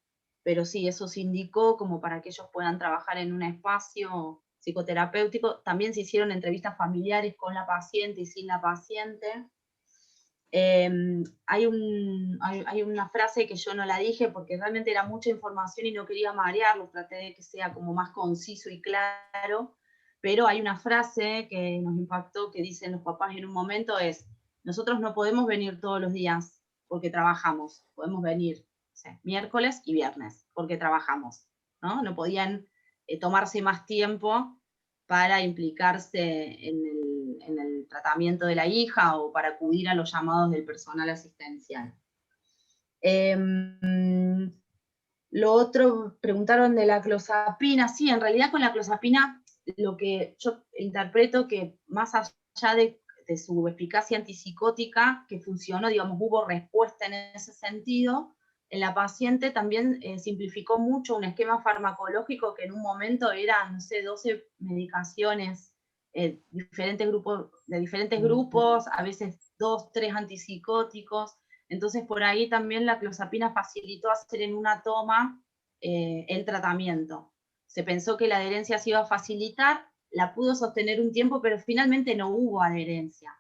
pero sí, eso se indicó como para que ellos puedan trabajar en un espacio psicoterapéutico. También se hicieron entrevistas familiares con la paciente y sin la paciente. Hay una frase que yo no la dije porque realmente era mucha información y no quería marearlo, traté de que sea como más conciso y claro, pero hay una frase que nos impactó que dicen los papás en un momento es: nosotros no podemos venir todos los días porque trabajamos, podemos venir, o sea, miércoles y viernes porque trabajamos, ¿no? No podían tomarse más tiempo para implicarse en el tratamiento de la hija o para acudir a los llamados del personal asistencial. Lo otro, preguntaron de la clozapina. Sí, en realidad con la clozapina lo que yo interpreto que más allá de su eficacia antipsicótica, que funcionó, digamos, hubo respuesta en ese sentido, en la paciente también simplificó mucho un esquema farmacológico que en un momento era, no sé, 12 medicaciones, diferentes grupos, a veces 2, 3 antipsicóticos. Entonces por ahí también la clozapina facilitó hacer en una toma el tratamiento. Se pensó que la adherencia se iba a facilitar, la pudo sostener un tiempo, pero finalmente no hubo adherencia.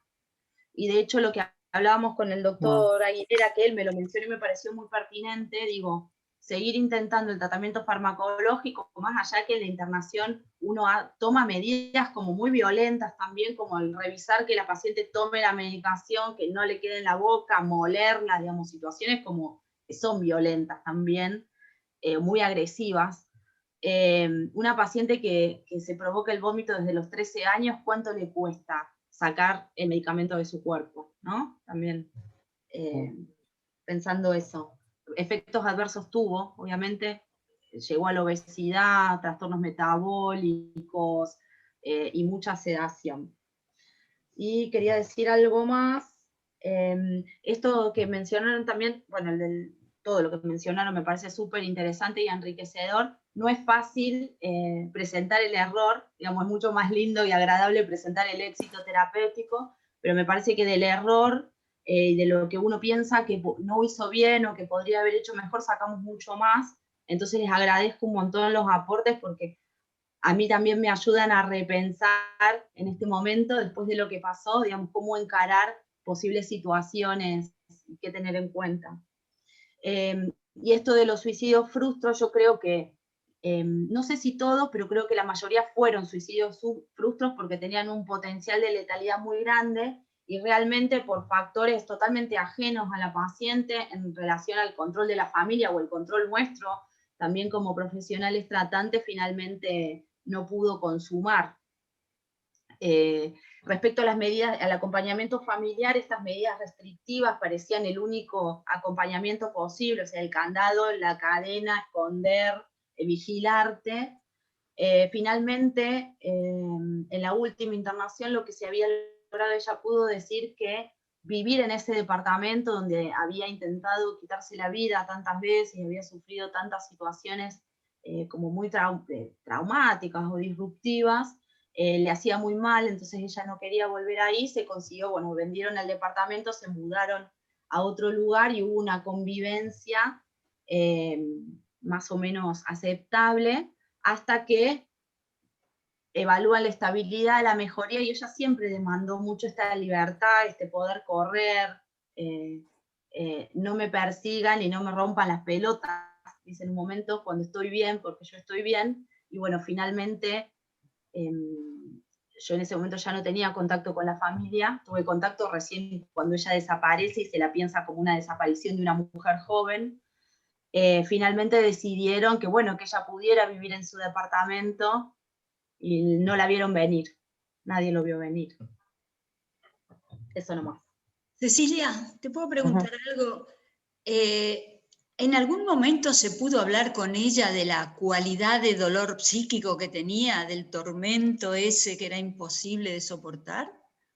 Y de hecho lo que hablábamos con el doctor Aguilera, que él me lo mencionó y me pareció muy pertinente, digo, seguir intentando el tratamiento farmacológico, más allá que en la internación uno toma medidas como muy violentas también, como el revisar que la paciente tome la medicación, que no le quede en la boca, molerla, digamos, situaciones como que son violentas también, muy agresivas. Una paciente que se provoca el vómito desde los 13 años, ¿cuánto le cuesta sacar el medicamento de su cuerpo? ¿No? También pensando eso. Efectos adversos tuvo, obviamente, llegó a la obesidad, trastornos metabólicos y mucha sedación. Y quería decir algo más. Esto que mencionaron también, bueno, todo lo que mencionaron me parece súper interesante y enriquecedor. No es fácil presentar el error, digamos, es mucho más lindo y agradable presentar el éxito terapéutico, pero me parece que del error y de lo que uno piensa que no hizo bien o que podría haber hecho mejor, sacamos mucho más. Entonces les agradezco un montón los aportes porque a mí también me ayudan a repensar en este momento, después de lo que pasó, digamos, cómo encarar posibles situaciones y qué tener en cuenta. Y esto de los suicidios frustros, yo creo que, no sé si todos, pero creo que la mayoría fueron suicidios frustros porque tenían un potencial de letalidad muy grande y realmente por factores totalmente ajenos a la paciente en relación al control de la familia o el control nuestro, también como profesionales tratantes, finalmente no pudo consumar. Respecto a las medidas, al acompañamiento familiar, estas medidas restrictivas parecían el único acompañamiento posible, o sea, el candado, la cadena, esconder, vigilarte. Finalmente, en la última internación, lo que se había logrado, ella pudo decir que vivir en ese departamento donde había intentado quitarse la vida tantas veces y había sufrido tantas situaciones como muy traumáticas o disruptivas, le hacía muy mal, entonces ella no quería volver ahí, se consiguió, bueno, vendieron el departamento, se mudaron a otro lugar y hubo una convivencia más o menos aceptable, hasta que evalúan la estabilidad, la mejoría, y ella siempre demandó mucho esta libertad, este poder correr, no me persigan y no me rompan las pelotas, dice en un momento, cuando estoy bien, porque yo estoy bien, y bueno, finalmente yo en ese momento ya no tenía contacto con la familia, tuve contacto recién cuando ella desaparece y se la piensa como una desaparición de una mujer joven. Finalmente decidieron que, bueno, que ella pudiera vivir en su departamento y no la vieron venir, nadie lo vio venir. Eso nomás. Cecilia, ¿te puedo preguntar algo? ¿En algún momento se pudo hablar con ella de la cualidad de dolor psíquico que tenía, del tormento ese que era imposible de soportar?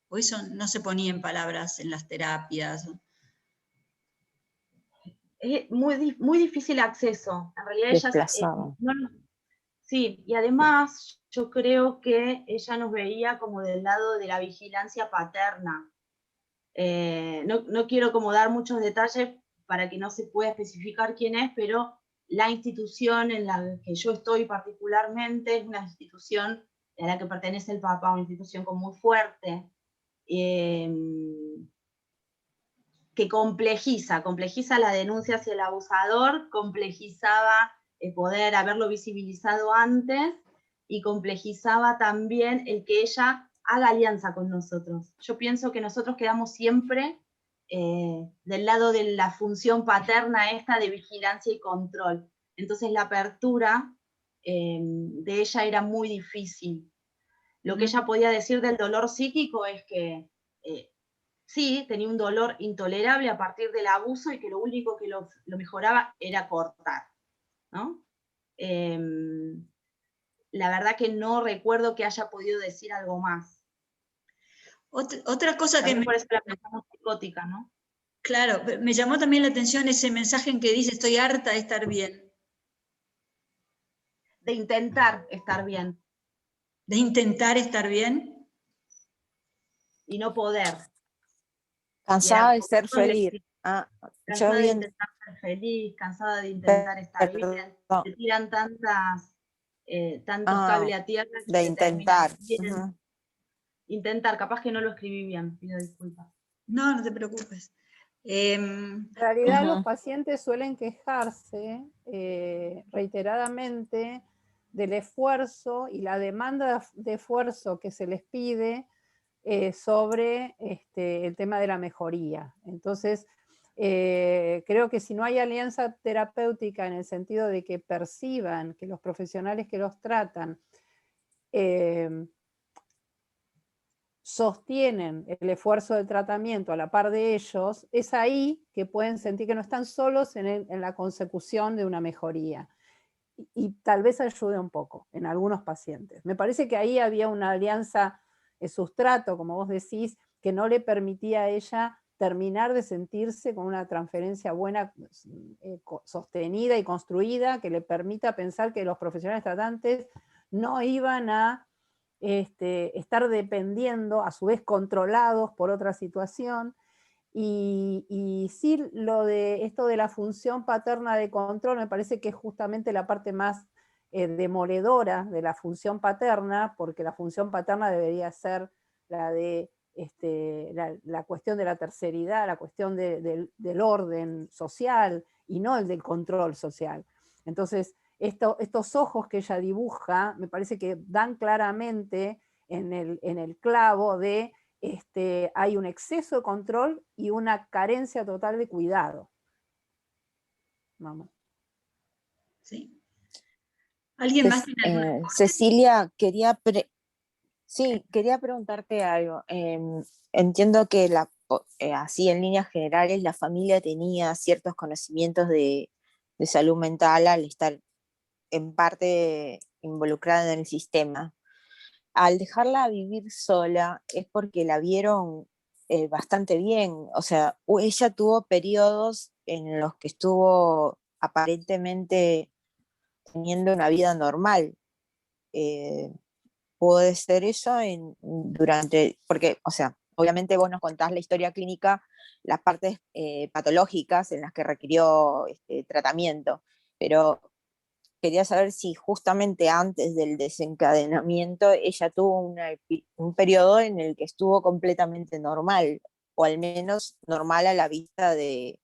¿O eso no se ponía en palabras en las terapias? Es muy difícil acceso. En realidad ella Desplazada. sí, y además yo creo que ella nos veía como del lado de la vigilancia paterna. No quiero como dar muchos detalles para que no se pueda especificar quién es, pero la institución en la que yo estoy particularmente es una institución a la que pertenece el papá, una institución muy fuerte, que complejiza la denuncia hacia el abusador, complejizaba poder haberlo visibilizado antes, y complejizaba también el que ella haga alianza con nosotros. Yo pienso que nosotros quedamos siempre del lado de la función paterna esta de vigilancia y control. Entonces la apertura de ella era muy difícil. Lo que ella podía decir del dolor psíquico es que sí, tenía un dolor intolerable a partir del abuso, y que lo único que lo mejoraba era cortar, ¿no? La verdad que no recuerdo que haya podido decir algo más. Otra cosa que por eso la pensamos psicótica, ¿no? Claro, me llamó también la atención ese mensaje en que dice: estoy harta de estar bien. De intentar estar bien. De intentar estar bien. Y no poder. Cansada de ser feliz. Cansada de intentar ser feliz, cansada de intentar estar bien. Se tiran tantos cables a tierra. De intentar. Intentar, capaz que no lo escribí bien, pido disculpas. No, no te preocupes. En realidad los pacientes suelen quejarse reiteradamente del esfuerzo y la demanda de esfuerzo que se les pide sobre el tema de la mejoría. Entonces, creo que si no hay alianza terapéutica en el sentido de que perciban que los profesionales que los tratan sostienen el esfuerzo del tratamiento a la par de ellos, es ahí que pueden sentir que no están solos en la consecución de una mejoría. Y tal vez ayude un poco en algunos pacientes. Me parece que ahí había una alianza, sustrato, como vos decís, que no le permitía a ella terminar de sentirse con una transferencia buena, sostenida y construida, que le permita pensar que los profesionales tratantes no iban a estar dependiendo, a su vez controlados por otra situación. Y sí, esto de la función paterna de control me parece que es justamente la parte más demoledora de la función paterna, porque la función paterna debería ser la de la cuestión de la terceridad, la cuestión del orden social, y no el del control social. Entonces, estos ojos que ella dibuja, me parece que dan claramente en el clavo de hay un exceso de control y una carencia total de cuidado. Vamos. Sí. ¿Alguien más tiene alguna Cecilia, quería preguntarte algo. Entiendo que así en líneas generales la familia tenía ciertos conocimientos de salud mental al estar en parte involucrada en el sistema. Al dejarla vivir sola es porque la vieron bastante bien. O sea, ella tuvo periodos en los que estuvo aparentemente teniendo una vida normal. Puede ser eso porque, o sea, obviamente vos nos contás la historia clínica, las partes patológicas en las que requirió tratamiento, pero quería saber si justamente antes del desencadenamiento ella tuvo un periodo en el que estuvo completamente normal, o al menos normal a la vista de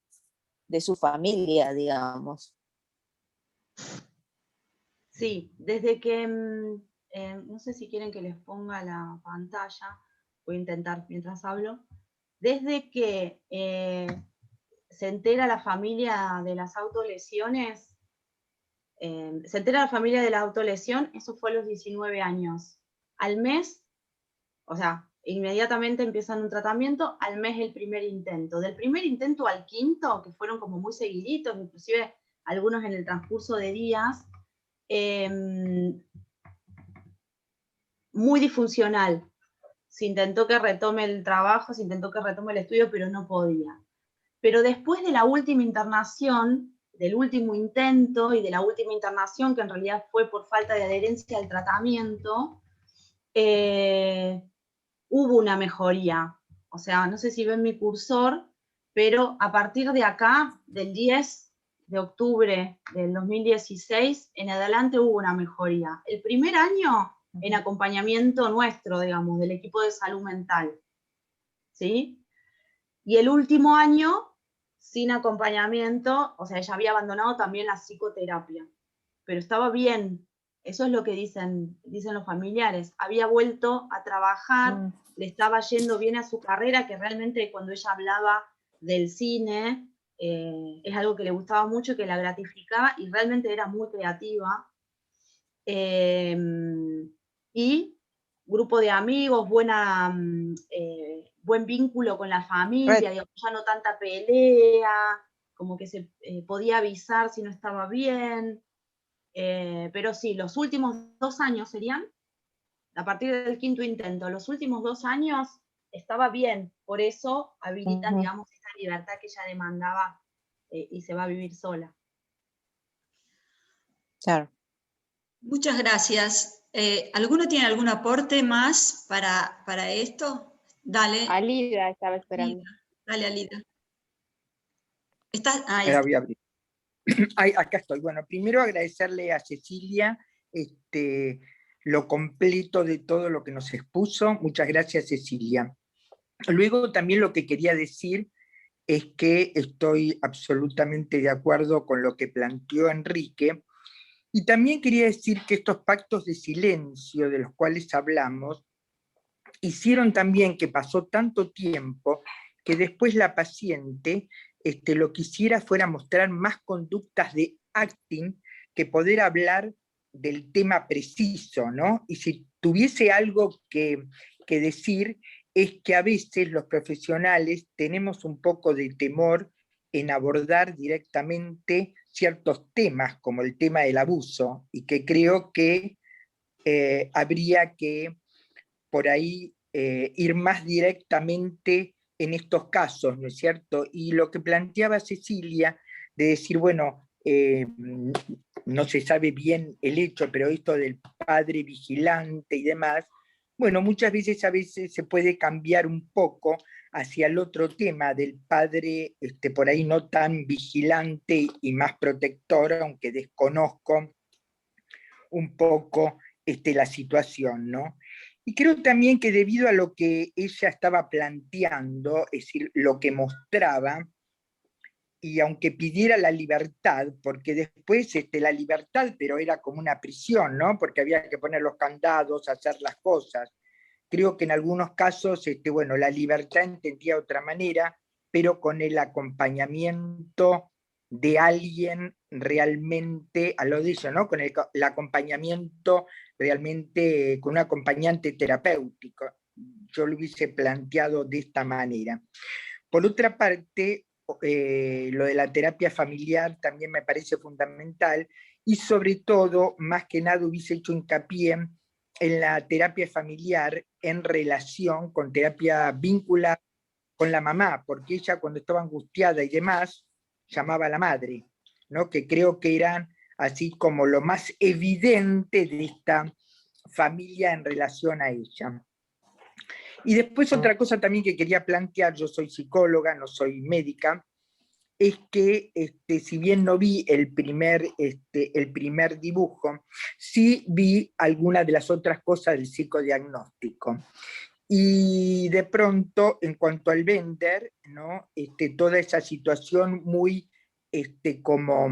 su familia, digamos. Sí, desde que, no sé si quieren que les ponga la pantalla, voy a intentar mientras hablo, desde que se entera la familia de las autolesiones, eso fue a los 19 años. Al mes, o sea, inmediatamente empiezan un tratamiento, al mes el primer intento. Del primer intento al quinto, que fueron como muy seguiditos, inclusive algunos en el transcurso de días, muy disfuncional. Se intentó que retome el trabajo, se intentó que retome el estudio, pero no podía. Pero después de la última internación, del último intento y de la última internación, que en realidad fue por falta de adherencia al tratamiento, hubo una mejoría. O sea, no sé si ven mi cursor, pero a partir de acá, del 10 de octubre del 2016, en adelante hubo una mejoría. El primer año, en acompañamiento nuestro, digamos, del equipo de salud mental, ¿sí? Y el último año, sin acompañamiento, o sea, ella había abandonado también la psicoterapia, pero estaba bien. Eso es lo que dicen los familiares. Había vuelto a trabajar, le estaba yendo bien a su carrera, que realmente cuando ella hablaba del cine, es algo que le gustaba mucho, que la gratificaba, y realmente era muy creativa. Y grupo de amigos, buen vínculo con la familia, digamos, ya no tanta pelea, como que se podía avisar si no estaba bien. Pero sí, los últimos 2 años serían, a partir del quinto intento, los últimos 2 años estaba bien, por eso habilitan, digamos, esta libertad que ella demandaba, y se va a vivir sola. Claro. Muchas gracias. ¿Alguno tiene algún aporte más para esto? Dale. Alida estaba esperando. Dale, Alida. ¿Estás? Ahora voy a abrir. Ay, acá estoy. Bueno, primero agradecerle a Cecilia lo completo de todo lo que nos expuso. Muchas gracias, Cecilia. Luego también lo que quería decir es que estoy absolutamente de acuerdo con lo que planteó Enrique, y también quería decir que estos pactos de silencio de los cuales hablamos hicieron también que pasó tanto tiempo que después la paciente lo que hiciera fuera mostrar más conductas de acting que poder hablar del tema preciso, ¿no? Y si tuviese algo que decir, es que a veces los profesionales tenemos un poco de temor en abordar directamente ciertos temas, como el tema del abuso, y que creo que habría que por ahí ir más directamente en estos casos, ¿no es cierto? Y lo que planteaba Cecilia, de decir, bueno, no se sabe bien el hecho, pero esto del padre vigilante y demás, bueno, muchas veces a veces se puede cambiar un poco hacia el otro tema del padre por ahí no tan vigilante y más protector, aunque desconozco un poco la situación, ¿no? Y creo también que debido a lo que ella estaba planteando, es decir, lo que mostraba, y aunque pidiera la libertad, porque después la libertad, pero era como una prisión, ¿no? Porque había que poner los candados, hacer las cosas. Creo que en algunos casos, bueno, la libertad entendía de otra manera, pero con el acompañamiento de alguien realmente, a lo de eso, ¿no? Con el acompañamiento realmente, con un acompañante terapéutico. Yo lo hubiese planteado de esta manera. Por otra parte, lo de la terapia familiar también me parece fundamental, y sobre todo, más que nada, hubiese hecho hincapié en la terapia familiar en relación con terapia vinculada con la mamá, porque ella cuando estaba angustiada y demás, llamaba a la madre, ¿no? Que creo que eran así como lo más evidente de esta familia en relación a ella. Y después otra cosa también que quería plantear, yo soy psicóloga, no soy médica, es que si bien no vi el primer dibujo, sí vi algunas de las otras cosas del psicodiagnóstico. Y de pronto, en cuanto al Bender, ¿no? Toda esa situación muy como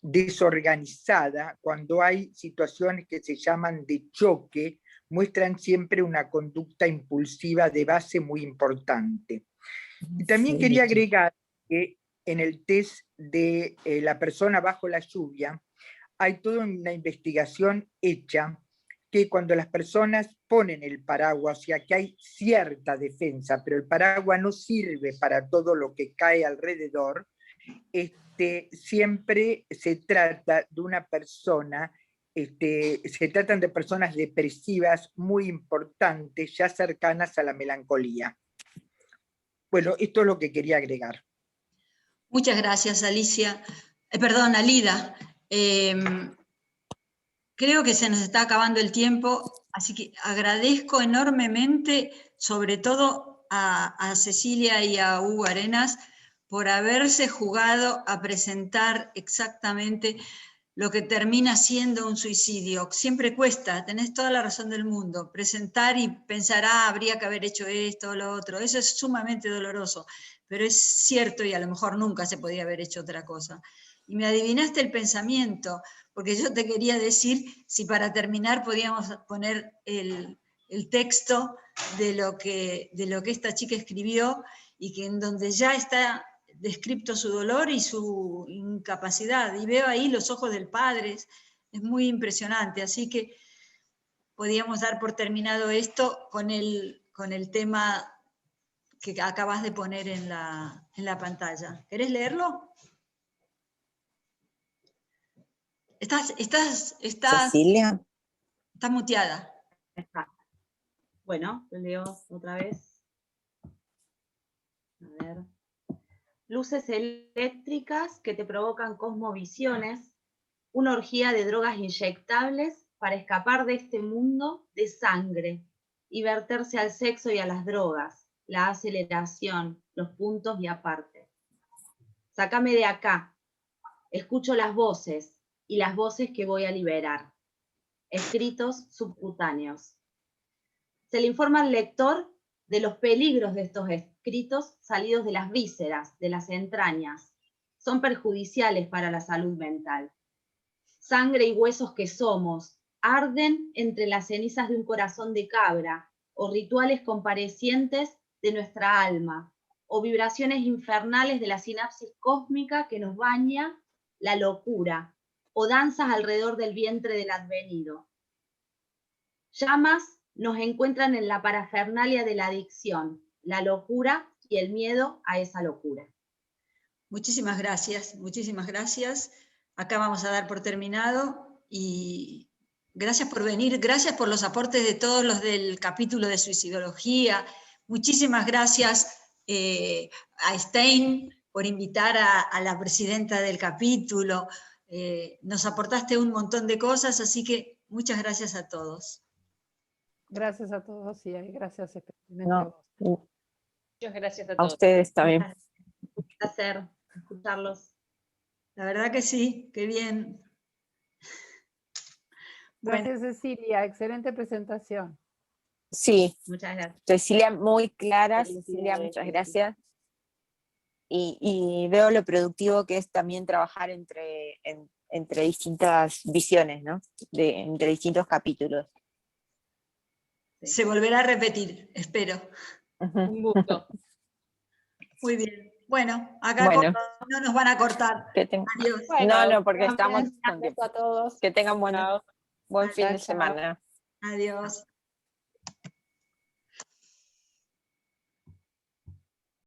desorganizada, cuando hay situaciones que se llaman de choque, muestran siempre una conducta impulsiva de base muy importante. Y también quería agregar que en el test de la persona bajo la lluvia hay toda una investigación hecha que cuando las personas ponen el paraguas, o sea que hay cierta defensa, pero el paraguas no sirve para todo lo que cae alrededor, siempre se trata de una persona, se tratan de personas depresivas muy importantes, ya cercanas a la melancolía. Bueno, esto es lo que quería agregar. Muchas gracias, Alicia. Perdón, Alida. Creo que se nos está acabando el tiempo, así que agradezco enormemente, sobre todo a Cecilia y a Hugo Arenas, por haberse jugado a presentar exactamente lo que termina siendo un suicidio. Siempre cuesta, tenés toda la razón del mundo, presentar y pensar, habría que haber hecho esto o lo otro. Eso es sumamente doloroso, pero es cierto y a lo mejor nunca se podía haber hecho otra cosa. Y me adivinaste el pensamiento, porque yo te quería decir si para terminar podíamos poner el texto de lo que esta chica escribió y que en donde ya está descrito su dolor y su incapacidad. Y veo ahí los ojos del padre, es muy impresionante. Así que podíamos dar por terminado esto con el tema que acabas de poner en la pantalla. ¿Querés leerlo? Cecilia. Estás muteada. Bueno, lo leo otra vez. A ver. Luces eléctricas que te provocan cosmovisiones, una orgía de drogas inyectables para escapar de este mundo de sangre y verterse al sexo y a las drogas, la aceleración, los puntos y aparte. Sácame de acá. Escucho las voces y las voces que voy a liberar. Escritos subcutáneos. Se le informa al lector de los peligros de estos escritos salidos de las vísceras, de las entrañas. Son perjudiciales para la salud mental. Sangre y huesos que somos, arden entre las cenizas de un corazón de cabra, o rituales comparecientes de nuestra alma, o vibraciones infernales de la sinapsis cósmica que nos baña la locura, o danzas alrededor del vientre del advenido. Llamas nos encuentran en la parafernalia de la adicción, la locura y el miedo a esa locura. Muchísimas gracias, muchísimas gracias. Acá vamos a dar por terminado y gracias por venir, gracias por los aportes de todos los del capítulo de suicidología. Muchísimas gracias a Stein por invitar a la presidenta del capítulo. Nos aportaste un montón de cosas, así que muchas gracias a todos. Gracias a todos y gracias especialmente a vos. Muchas gracias a A todos. ustedes también. Un placer escucharlos. La verdad que sí, qué bien. Gracias, Cecilia, excelente presentación. Sí, Muchas gracias. Cecilia, muy clara, Cecilia, muchas gracias. Y veo lo productivo que es también trabajar entre distintas visiones, ¿no? Entre distintos capítulos. Se volverá a repetir, espero. Un gusto. Muy bien. Bueno, acá no nos van a cortar. Adiós. No, porque estamos con tiempo. A todos. Que tengan buen fin de semana. Adiós.